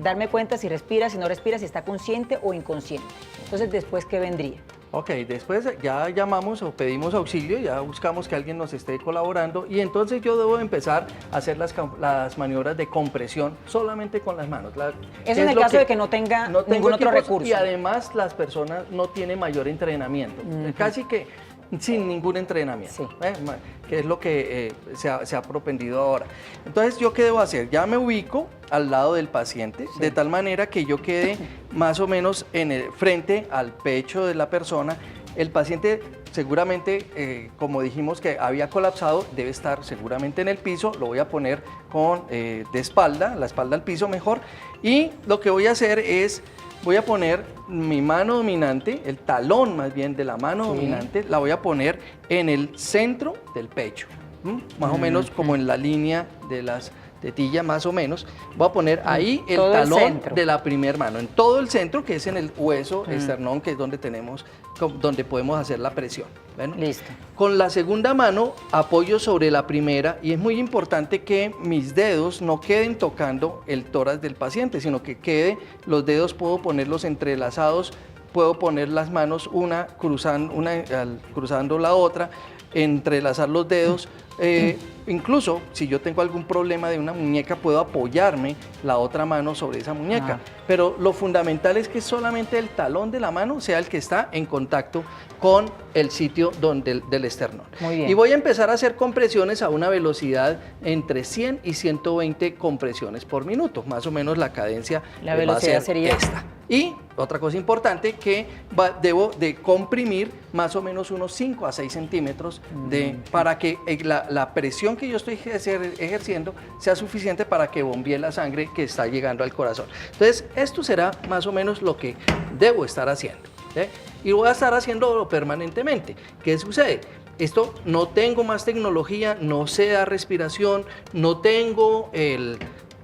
darme cuenta si respira, si no respira, si está consciente o inconsciente. Entonces, ¿después qué vendría? Ok, después ya llamamos o pedimos auxilio, ya buscamos que alguien nos esté colaborando y entonces yo debo empezar a hacer las maniobras de compresión solamente con las manos. Eso en el caso de que no tenga ningún otro recurso. Y además las personas no tienen mayor entrenamiento, casi que sin ningún entrenamiento, sí. Que es lo que se ha propendido ahora. Entonces, ¿yo qué debo hacer? Ya me ubico al lado del paciente, sí, de tal manera que yo quede más o menos frente al pecho de la persona. El paciente seguramente, como dijimos que había colapsado, debe estar seguramente en el piso. Lo voy a poner de espalda, la espalda al piso mejor. Y lo que voy a hacer es, voy a poner mi mano dominante, el talón más bien de la mano dominante, la voy a poner en el centro del pecho, más o menos como en la línea de las tetillas, más o menos. Voy a poner ahí el talón de la primera mano, en todo el centro, que es en el hueso esternón, que es donde podemos hacer la presión. Bueno, listo. Con la segunda mano apoyo sobre la primera y es muy importante que mis dedos no queden tocando el tórax del paciente, sino que los dedos puedo ponerlos entrelazados, puedo poner las manos cruzando la otra, entrelazar los dedos. Incluso si yo tengo algún problema de una muñeca, puedo apoyarme la otra mano sobre esa muñeca. Pero lo fundamental es que solamente el talón de la mano sea el que está en contacto con el sitio del esternón. Muy bien. Y voy a empezar a hacer compresiones a una velocidad entre 100 y 120 compresiones por minuto. Más o menos la cadencia velocidad sería esta. Y otra cosa importante, que debo de comprimir más o menos unos 5 a 6 centímetros para que la presión que yo estoy ejerciendo sea suficiente para que bombee la sangre que está llegando al corazón. Entonces, esto será más o menos lo que debo estar haciendo, ¿eh? Y voy a estar haciéndolo permanentemente. ¿Qué sucede? Esto, no tengo más tecnología, no sé dar respiración, no tengo el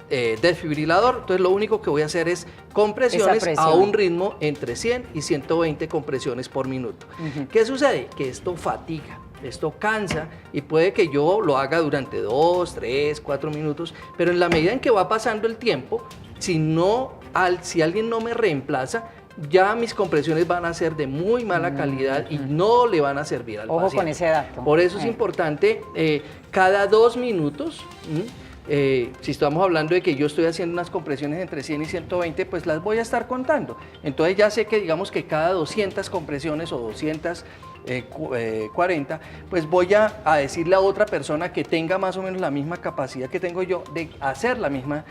desfibrilador, entonces lo único que voy a hacer es compresiones a un ritmo entre 100 y 120 compresiones por minuto. ¿Qué sucede? Que esto fatiga, esto cansa y puede que yo lo haga durante 2, 3, 4 minutos, pero en la medida en que va pasando el tiempo, si alguien no me reemplaza, ya mis compresiones van a ser de muy mala calidad y no le van a servir al paciente. Ojo con ese dato. Por eso es importante cada 2 minutos si estamos hablando de que yo estoy haciendo unas compresiones entre 100 y 120, pues las voy a estar contando. Entonces ya sé que digamos que cada 200 compresiones o 240, pues voy a decirle a otra persona que tenga más o menos la misma capacidad que tengo yo de hacer las mismas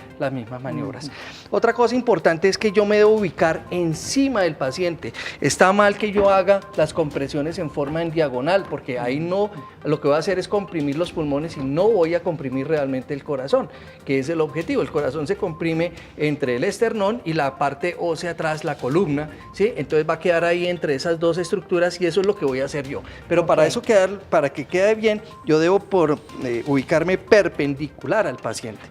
maniobras. Otra cosa importante es que yo me debo ubicar encima del paciente. Está mal que yo haga las compresiones en forma en diagonal, porque ahí no, lo que voy a hacer es comprimir los pulmones y no voy a comprimir realmente el corazón, que es el objetivo. El corazón se comprime entre el esternón y la parte ósea atrás, la columna, ¿sí? Entonces va a quedar ahí entre esas dos estructuras y eso es lo que voy a hacer yo. Pero para eso para que quede bien, yo debo ubicarme perpendicular al paciente.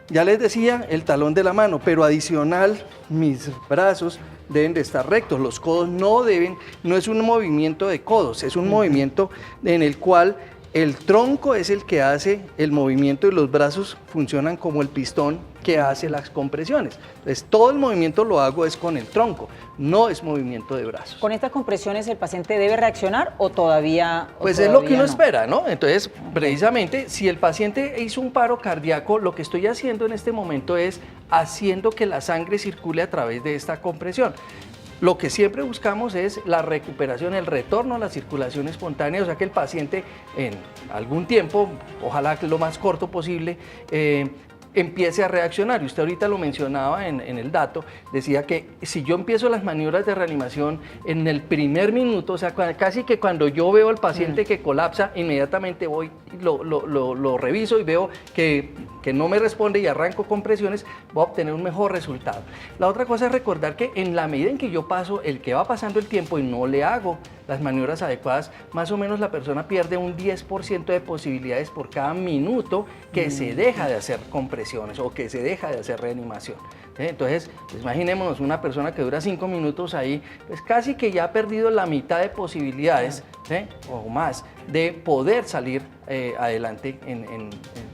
Ya les decía, el talón de la mano, pero adicional, mis brazos deben de estar rectos, los codos no es un movimiento de codos, es un movimiento en el cual el tronco es el que hace el movimiento y los brazos funcionan como el pistón que hace las compresiones. Entonces, todo el movimiento lo hago es con el tronco, no es movimiento de brazos. ¿Con estas compresiones el paciente debe reaccionar o todavía Pues es lo que uno espera, ¿no? Entonces, precisamente, si el paciente hizo un paro cardíaco, lo que estoy haciendo en este momento es haciendo que la sangre circule a través de esta compresión. Lo que siempre buscamos es la recuperación, el retorno a la circulación espontánea, o sea que el paciente en algún tiempo, ojalá lo más corto posible, empiece a reaccionar. Y usted ahorita lo mencionaba en el dato, decía que si yo empiezo las maniobras de reanimación en el primer minuto, o sea, casi que cuando yo veo al paciente que colapsa, inmediatamente voy, lo reviso y veo que no me responde y arranco compresiones, voy a obtener un mejor resultado. La otra cosa es recordar que en la medida en que yo paso, que va pasando el tiempo y no le hago las maniobras adecuadas, más o menos la persona pierde un 10% de posibilidades por cada minuto que se deja de hacer compresiones o que se deja de hacer reanimación. Entonces, pues imaginémonos una persona que dura 5 minutos ahí, pues casi que ya ha perdido la mitad de posibilidades o más de poder salir adelante,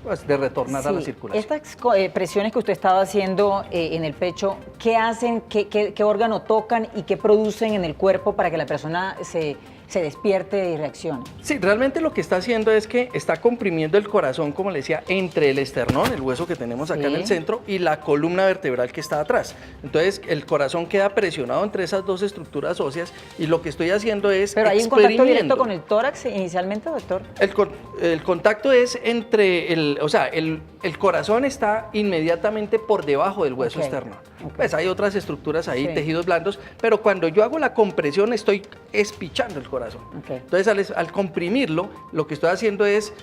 pues, de retornar a la circulación. Estas presiones que usted estaba haciendo en el pecho, ¿qué hacen, qué órgano tocan y qué producen en el cuerpo para que la persona se despierte y reaccione? Sí, realmente lo que está haciendo es que está comprimiendo el corazón, como le decía, entre el esternón, el hueso que tenemos acá en el centro, y la columna vertebral que está atrás. Entonces, el corazón queda presionado entre esas dos estructuras óseas y lo que estoy haciendo es ¿Pero hay un contacto directo con el tórax inicialmente, doctor? El contacto es entre el corazón está inmediatamente por debajo del hueso externo. Pues hay otras estructuras ahí, tejidos blandos, pero cuando yo hago la compresión estoy espichando el corazón. Entonces al comprimirlo, lo que estoy haciendo es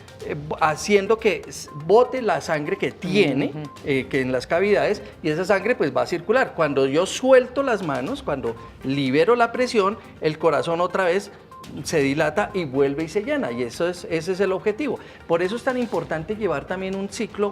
haciendo que bote la sangre que tiene que en las cavidades, y esa sangre pues va a circular. Cuando yo suelto las manos, cuando libero la presión, el corazón otra vez se dilata y vuelve y se llena, y ese es el objetivo. Por eso es tan importante llevar también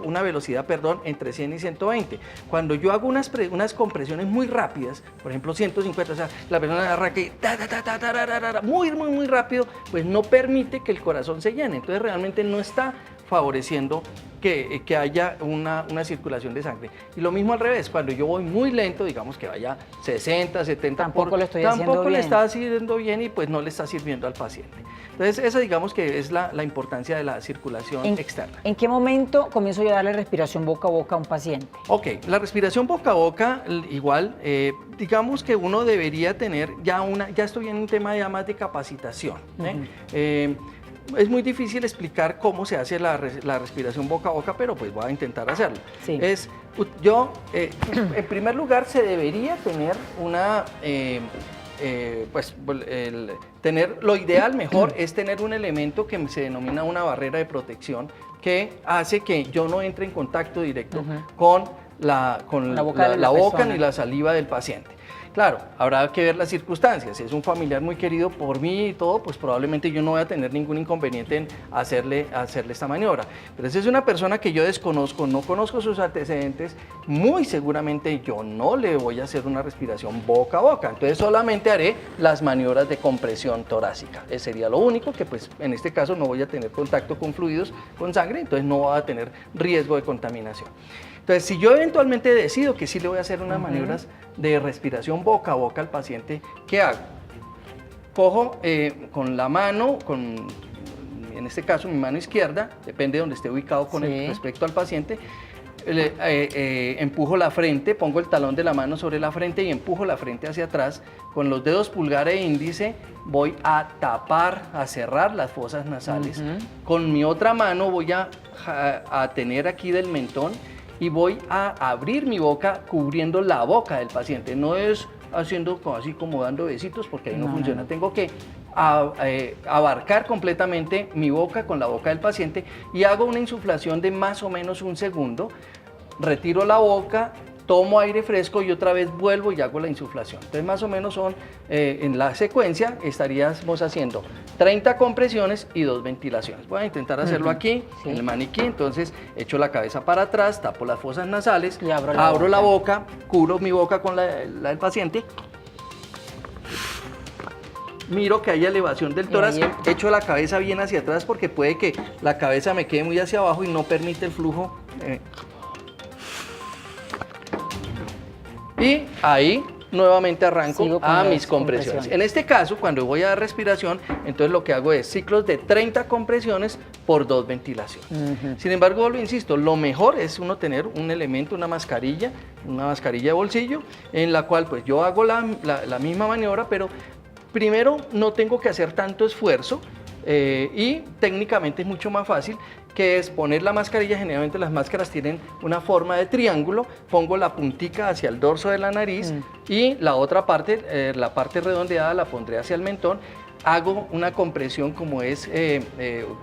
una velocidad, entre 100 y 120. Cuando yo hago unas compresiones muy rápidas, por ejemplo 150, o sea, la persona arranca muy rápido, pues no permite que el corazón se llene, entonces realmente no está favoreciendo que haya una circulación de sangre. Y lo mismo al revés, cuando yo voy muy lento, digamos que vaya 60, 70, tampoco le está haciendo bien y pues no le está sirviendo al paciente. Entonces esa digamos que es la importancia de la circulación externa. ¿En qué momento comienzo yo a darle respiración boca a boca a un paciente? Ok, la respiración boca a boca igual, digamos que uno debería tener ya estoy en un tema ya más de capacitación. Es muy difícil explicar cómo se hace la respiración boca a boca, pero pues voy a intentar hacerlo. Sí. En primer lugar, se debería tener lo ideal mejor es tener un elemento que se denomina una barrera de protección, que hace que yo no entre en contacto directo con la boca ni la saliva del paciente. Claro, habrá que ver las circunstancias. Si es un familiar muy querido por mí y todo, pues probablemente yo no voy a tener ningún inconveniente en hacerle esta maniobra. Pero si es una persona que yo desconozco, no conozco sus antecedentes, muy seguramente yo no le voy a hacer una respiración boca a boca. Entonces solamente haré las maniobras de compresión torácica. Ese sería lo único, que pues en este caso no voy a tener contacto con fluidos, con sangre, entonces no va a tener riesgo de contaminación. Entonces, si yo eventualmente decido que sí le voy a hacer unas maniobras de respiración boca a boca al paciente, ¿qué hago? Cojo con la mano, con en este caso mi mano izquierda, depende de donde esté ubicado con respecto al paciente, empujo la frente, pongo el talón de la mano sobre la frente y empujo la frente hacia atrás. Con los dedos pulgar e índice voy a tapar, a cerrar las fosas nasales. Con mi otra mano voy a tener aquí del mentón y voy a abrir mi boca cubriendo la boca del paciente. No es haciendo así como dando besitos porque ahí no funciona. Tengo que abarcar completamente mi boca con la boca del paciente y hago una insuflación de más o menos 1 segundo. Retiro la boca, tomo aire fresco y otra vez vuelvo y hago la insuflación. Entonces más o menos son, en la secuencia estaríamos haciendo 30 compresiones y 2 ventilaciones. Voy a intentar hacerlo aquí, en el maniquí. Entonces echo la cabeza para atrás, tapo las fosas nasales, y abro la boca, cubro mi boca con la del paciente. Miro que hay elevación del tórax, echo la cabeza bien hacia atrás porque puede que la cabeza me quede muy hacia abajo y no permite el flujo. Y ahí nuevamente arranco a mis compresiones. En este caso, cuando voy a dar respiración, entonces lo que hago es ciclos de 30 compresiones por 2 ventilaciones. Sin embargo, vuelvo, insisto, lo mejor es uno tener un elemento, una mascarilla de bolsillo, en la cual pues yo hago la misma maniobra, pero primero no tengo que hacer tanto esfuerzo y técnicamente es mucho más fácil, que es poner la mascarilla. Generalmente las máscaras tienen una forma de triángulo, pongo la puntica hacia el dorso de la nariz y la otra parte, la parte redondeada la pondré hacia el mentón. Hago una compresión como es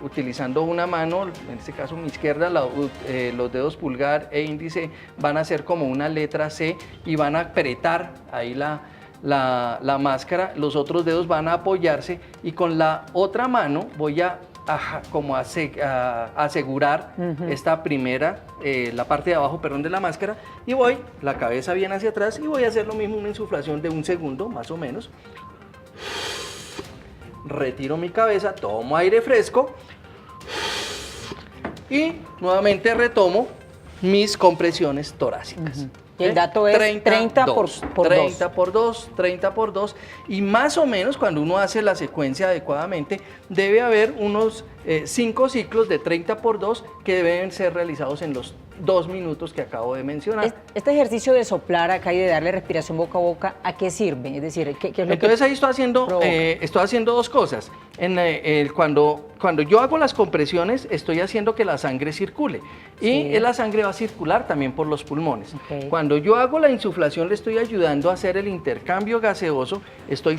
utilizando una mano, en este caso mi izquierda, los dedos pulgar e índice van a ser como una letra C y van a apretar ahí la máscara, los otros dedos van a apoyarse y con la otra mano voy a asegurar esta primera, la parte de abajo, perdón, de la máscara, y voy la cabeza bien hacia atrás y voy a hacer lo mismo, una insuflación de 1 segundo más o menos. Retiro mi cabeza, tomo aire fresco y nuevamente retomo mis compresiones torácicas. Y el dato es 30 por 2. 30 por 2. Y más o menos cuando uno hace la secuencia adecuadamente, debe haber unos 5 ciclos de 30 por 2 que deben ser realizados en los 2 minutos que acabo de mencionar. Este ejercicio de soplar acá y de darle respiración boca a boca, ¿a qué sirve? Es decir, ¿qué es lo Entonces que ahí estoy haciendo 2 cosas. Cuando yo hago las compresiones, estoy haciendo que la sangre circule. Y la sangre va a circular también por los pulmones. Cuando yo hago la insuflación, le estoy ayudando a hacer el intercambio gaseoso, estoy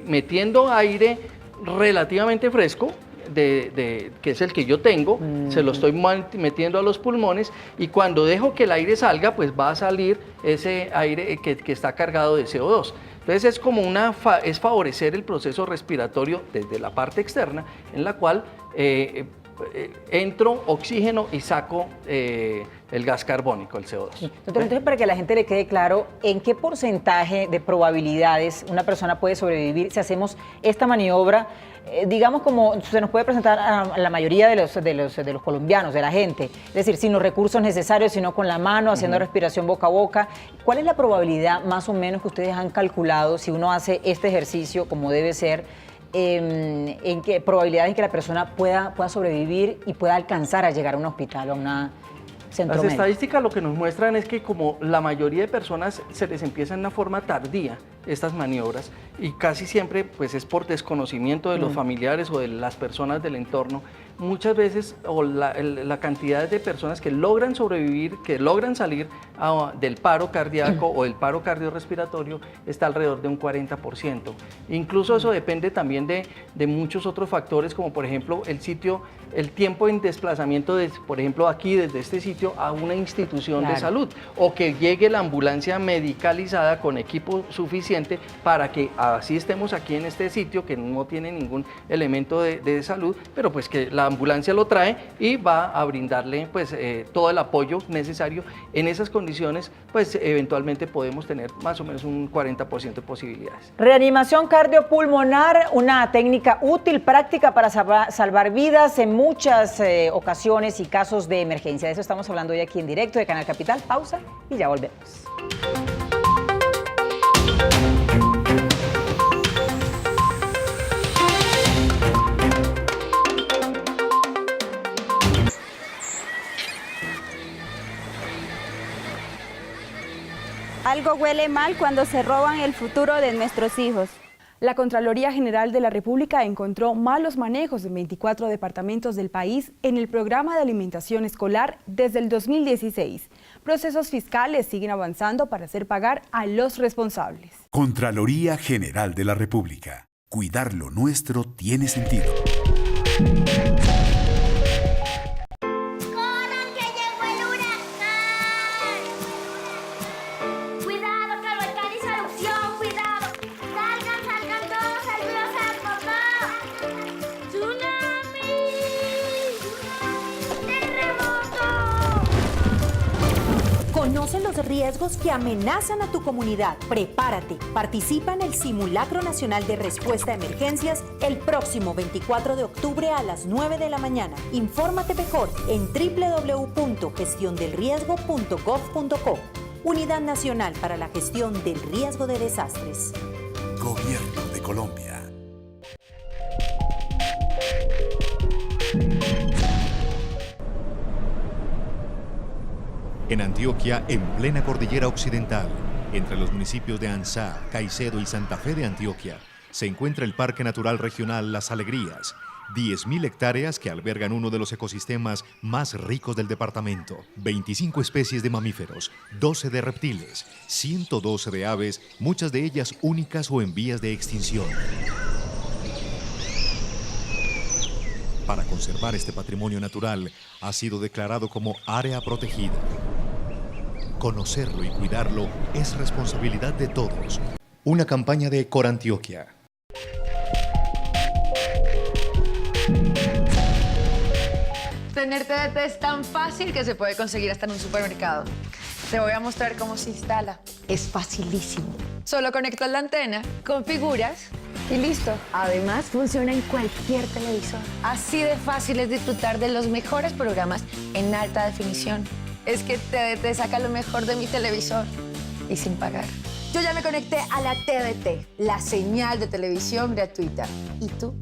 metiendo aire relativamente fresco, que es el que yo tengo, se lo estoy metiendo a los pulmones y cuando dejo que el aire salga, pues va a salir ese aire que está cargado de CO2. Entonces es como es favorecer el proceso respiratorio desde la parte externa, en la cual entro oxígeno y saco el gas carbónico, el CO2. Doctor, entonces para que la gente le quede claro, ¿en qué porcentaje de probabilidades una persona puede sobrevivir si hacemos esta maniobra? Digamos como se nos puede presentar a la mayoría de los colombianos, de la gente, es decir, sin los recursos necesarios, sino con la mano, haciendo respiración boca a boca. ¿Cuál es la probabilidad más o menos que ustedes han calculado si uno hace este ejercicio como debe ser? ¿En qué probabilidad en que la persona pueda sobrevivir y pueda alcanzar a llegar a un hospital o a una centro médico? Las estadísticas lo que nos muestran es que como la mayoría de personas se les empieza en una forma tardía estas maniobras y casi siempre pues es por desconocimiento de los familiares o de las personas del entorno, muchas veces la cantidad de personas que logran sobrevivir, que logran salir del paro cardíaco o del paro cardiorrespiratorio está alrededor de un 40%. Incluso eso depende también de muchos otros factores, como por ejemplo el tiempo en desplazamiento, por ejemplo aquí desde este sitio a una institución de salud, o que llegue la ambulancia medicalizada con equipo suficiente para que así estemos aquí en este sitio que no tiene ningún elemento de salud, pero pues que la ambulancia lo trae y va a brindarle pues todo el apoyo necesario. En esas condiciones pues eventualmente podemos tener más o menos un 40% de posibilidades. Reanimación cardiopulmonar, una técnica útil, práctica para salvar vidas en muchas ocasiones y casos de emergencia. De eso estamos hablando hoy aquí en directo de Canal Capital. Pausa y ya volvemos. Todo huele mal cuando se roban el futuro de nuestros hijos. La Contraloría General de la República encontró malos manejos en 24 departamentos del país en el programa de alimentación escolar desde el 2016. Procesos fiscales siguen avanzando para hacer pagar a los responsables. Contraloría General de la República. Cuidar lo nuestro tiene sentido. Conoce los riesgos que amenazan a tu comunidad. Prepárate. Participa en el Simulacro Nacional de Respuesta a Emergencias el próximo 24 de octubre a las 9 de la mañana. Infórmate mejor en www.gestiondelriesgo.gov.co. Unidad Nacional para la Gestión del Riesgo de Desastres. Gobierno de Colombia. En Antioquia, en plena cordillera occidental, entre los municipios de Anzá, Caicedo y Santa Fe de Antioquia, se encuentra el Parque Natural Regional Las Alegrías, 10.000 hectáreas que albergan uno de los ecosistemas más ricos del departamento, 25 especies de mamíferos, 12 de reptiles, 112 de aves, muchas de ellas únicas o en vías de extinción. Para conservar este patrimonio natural, ha sido declarado como área protegida. Conocerlo y cuidarlo es responsabilidad de todos. Una campaña de Corantioquia. Tener TDT es tan fácil que se puede conseguir hasta en un supermercado. Te voy a mostrar cómo se instala. Es facilísimo. Solo conectas la antena, configuras y listo. Además, funciona en cualquier televisor. Así de fácil es disfrutar de los mejores programas en alta definición. Es que TDT saca lo mejor de mi televisor y sin pagar. Yo ya me conecté a la TDT, la señal de televisión gratuita. ¿Y tú?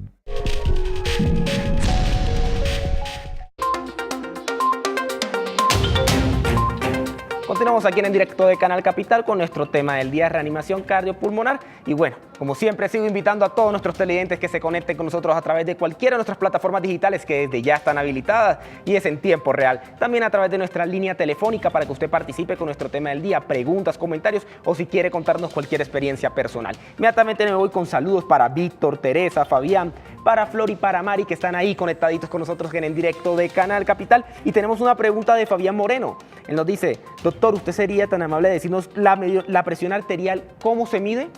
Continuamos aquí en directo de Canal Capital con nuestro tema del día, reanimación cardiopulmonar. Y bueno, como siempre, sigo invitando a todos nuestros televidentes que se conecten con nosotros a través de cualquiera de nuestras plataformas digitales que desde ya están habilitadas y es en tiempo real. También a través de nuestra línea telefónica para que usted participe con nuestro tema del día, preguntas, comentarios o si quiere contarnos cualquier experiencia personal. Inmediatamente me voy con saludos para Víctor, Teresa, Fabián, para Flor y para Mari que están ahí conectaditos con nosotros en el directo de Canal Capital. Y tenemos una pregunta de Fabián Moreno. Él nos dice, doctor, ¿usted sería tan amable de decirnos la presión arterial, cómo se mide?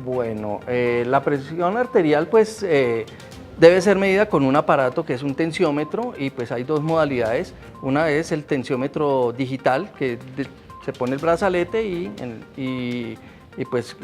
Bueno, la presión arterial pues debe ser medida con un aparato que es un tensiómetro y pues hay dos modalidades. Una es el tensiómetro digital que se pone el brazalete y pues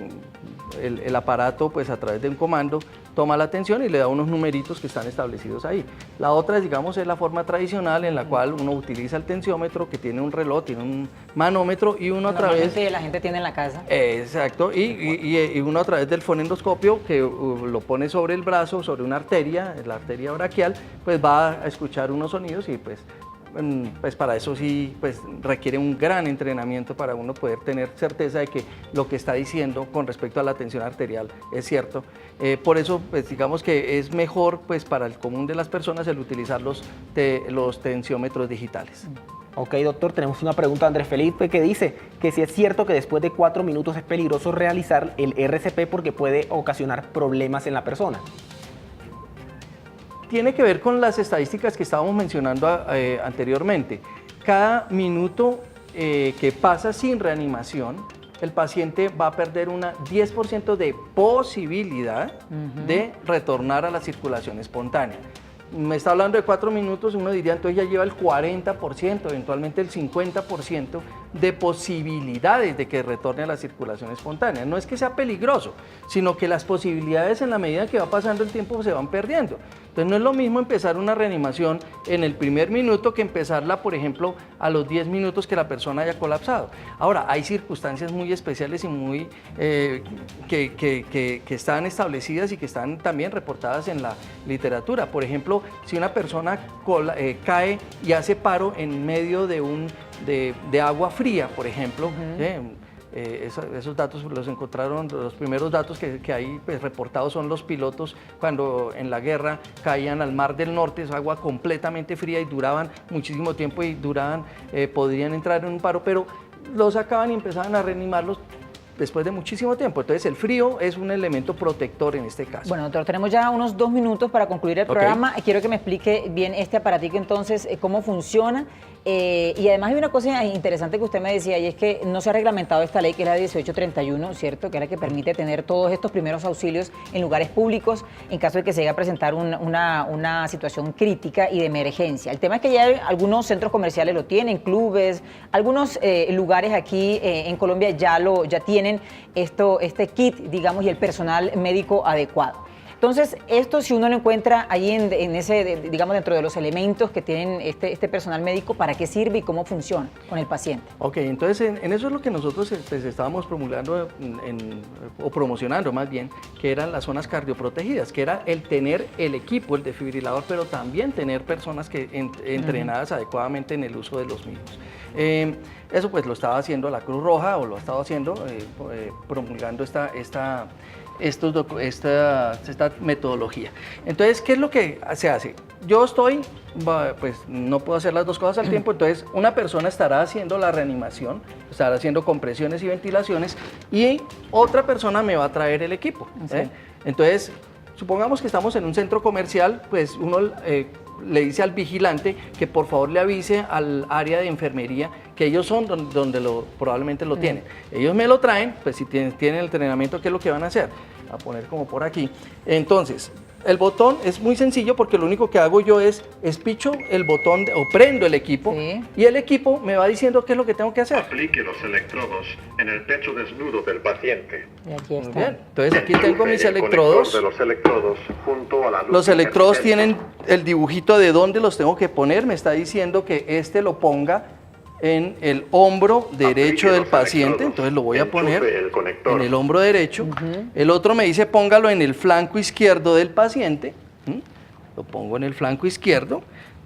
el aparato pues a través de un comando toma la tensión y le da unos numeritos que están establecidos ahí. La otra, digamos, es la forma tradicional en la cual uno utiliza el tensiómetro que tiene un reloj, tiene un manómetro y uno a través... la gente tiene en la casa. Exacto, y uno a través del fonendoscopio que lo pone sobre el brazo, sobre una arteria, la arteria braquial, pues va a escuchar unos sonidos y pues para eso sí pues requiere un gran entrenamiento para uno poder tener certeza de que lo que está diciendo con respecto a la tensión arterial es cierto. Por eso pues digamos que es mejor pues para el común de las personas el utilizar los tensiómetros digitales. Ok, doctor, tenemos una pregunta de Andrés Felipe que dice que si es cierto que después de 4 minutos es peligroso realizar el RCP porque puede ocasionar problemas en la persona. Tiene que ver con las estadísticas que estábamos mencionando anteriormente. Cada minuto que pasa sin reanimación, el paciente va a perder un 10% de posibilidad de retornar a la circulación espontánea. Me está hablando de 4 minutos, uno diría entonces ya lleva el 40%, eventualmente el 50% de posibilidades de que retorne a la circulación espontánea. No es que sea peligroso, sino que las posibilidades en la medida que va pasando el tiempo se van perdiendo. Entonces no es lo mismo empezar una reanimación en el primer minuto que empezarla, por ejemplo, a los 10 minutos que la persona haya colapsado. Ahora, hay circunstancias muy especiales y muy que están establecidas y que están también reportadas en la literatura. Por ejemplo, si una persona cae y hace paro en medio de un de agua fría, por ejemplo. Esos datos los encontraron, los primeros datos que hay pues, reportados son los pilotos cuando en la guerra caían al Mar del Norte, es agua completamente fría y duraban muchísimo tiempo y podrían entrar en un paro, pero los sacaban y empezaban a reanimarlos después de muchísimo tiempo. Entonces el frío es un elemento protector en este caso. Bueno, doctor, tenemos ya unos 2 minutos para concluir el programa. Quiero que me explique bien este aparatico entonces, cómo funciona. Y además hay una cosa interesante que usted me decía, y es que no se ha reglamentado esta ley, que es la 1831, ¿cierto? Que es la que permite tener todos estos primeros auxilios en lugares públicos en caso de que se llegue a presentar una situación crítica y de emergencia. El tema es que ya algunos centros comerciales lo tienen, clubes, algunos lugares aquí en Colombia ya tienen este kit, digamos, y el personal médico adecuado. Entonces, esto si uno lo encuentra ahí en ese, digamos, dentro de los elementos que tienen este personal médico, ¿para qué sirve y cómo funciona con el paciente? Ok, entonces en eso es lo que nosotros pues, estábamos promulgando o promocionando más bien, que eran las zonas cardioprotegidas, que era el tener el equipo, el desfibrilador, pero también tener personas que entrenadas adecuadamente en el uso de los mismos. Eso pues lo estaba haciendo la Cruz Roja o lo ha estado haciendo promulgando esta metodología. Entonces, ¿qué es lo que se hace? Yo pues no puedo hacer las dos cosas al tiempo, entonces una persona estará haciendo la reanimación, estará haciendo compresiones y ventilaciones y otra persona me va a traer el equipo. Entonces, supongamos que estamos en un centro comercial, pues uno le dice al vigilante que por favor le avise al área de enfermería que ellos son donde probablemente lo tienen. Ellos me lo traen, pues si tienen el entrenamiento, ¿qué es lo que van a hacer? A poner como por aquí. Entonces, el botón es muy sencillo porque lo único que hago yo es picho el botón o prendo el equipo y el equipo me va diciendo qué es lo que tengo que hacer. Aplique los electrodos en el pecho desnudo del paciente. Y aquí está. Muy bien. Entonces aquí tengo mis electrodos. De los electrodos junto a la luz. Los electrodos tienen el dibujito de dónde los tengo que poner. Me está diciendo que lo ponga en el hombro derecho del paciente, entonces lo voy a poner en el hombro derecho. El otro me dice póngalo en el flanco izquierdo del paciente, lo pongo en el flanco izquierdo.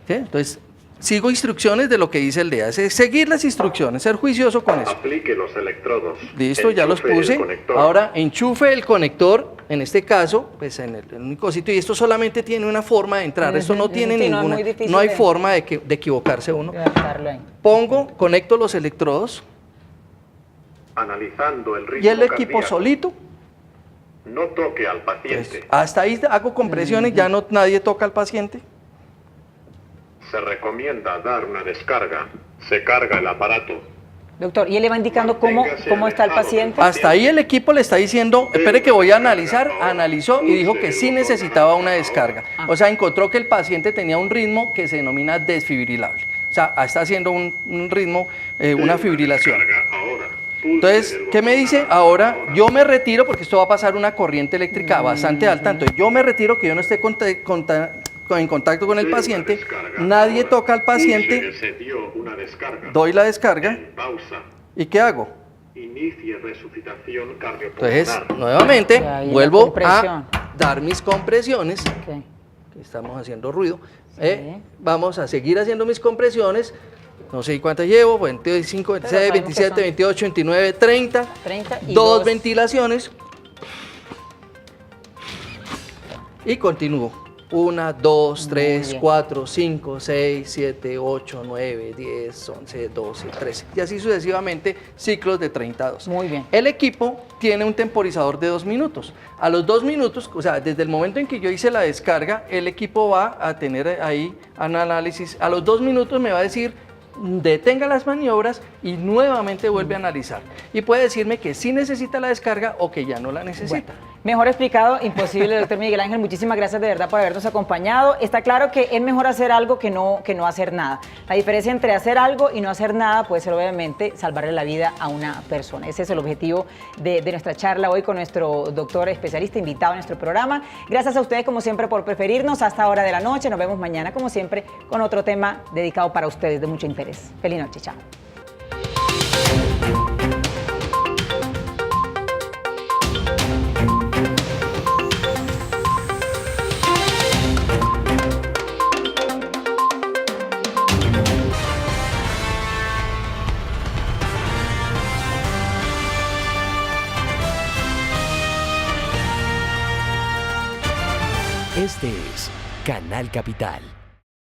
Entonces sigo instrucciones de lo que dice el DEA, es seguir las instrucciones, ser juicioso con eso. Aplique los electrodos. Listo, ya los puse. Ahora enchufe el conector, en este caso, pues en el único sitio, y esto solamente tiene una forma de entrar, esto no tiene ninguna, no hay forma de equivocarse uno. Conecto los electrodos. Analizando el ritmo y el equipo cardíaco. Solito. No toque al paciente. Pues, hasta ahí hago compresiones, ya nadie toca al paciente. Se recomienda dar una descarga. Se carga el aparato. Doctor, ¿y él le va indicando cómo está el paciente? Hasta ahí el equipo le está diciendo, espere que voy a analizar, analizó y dijo que sí necesitaba una descarga. O sea, encontró que el paciente tenía un ritmo que se denomina desfibrilable. O sea, está haciendo un ritmo, una fibrilación. Entonces, ¿qué me dice? Ahora yo me retiro porque esto va a pasar una corriente eléctrica bastante alta. Entonces yo me retiro, que yo no esté en contacto con el paciente, nadie toca al paciente, doy la descarga, ¿y qué hago? Inicie resucitación cardiopulmonar. Entonces, nuevamente, vuelvo a dar mis compresiones, que estamos haciendo ruido, vamos a seguir haciendo mis compresiones, no sé cuántas llevo, 25, 26, 27, 28, 29, 30, dos ventilaciones, y continúo. 1, 2, 3, 4, 5, 6, 7, 8, 9, 10, 11, 12, 13. Y así sucesivamente, ciclos de 32. Muy bien. El equipo tiene un temporizador de 2 minutos. A los 2 minutos, o sea, desde el momento en que yo hice la descarga, el equipo va a tener ahí un análisis. A los 2 minutos me va a decir, detenga las maniobras y nuevamente vuelve a analizar. Y puede decirme que sí necesita la descarga o que ya no la necesita. Bueno, mejor explicado, imposible, doctor Miguel Ángel. Muchísimas gracias de verdad por habernos acompañado. Está claro que es mejor hacer algo que no hacer nada. La diferencia entre hacer algo y no hacer nada puede ser obviamente salvarle la vida a una persona. Ese es el objetivo de nuestra charla hoy con nuestro doctor especialista invitado a nuestro programa. Gracias a ustedes como siempre por preferirnos hasta hora de la noche. Nos vemos mañana como siempre con otro tema dedicado para ustedes de mucho interés. Feliz noche, chao. Este es Canal Capital.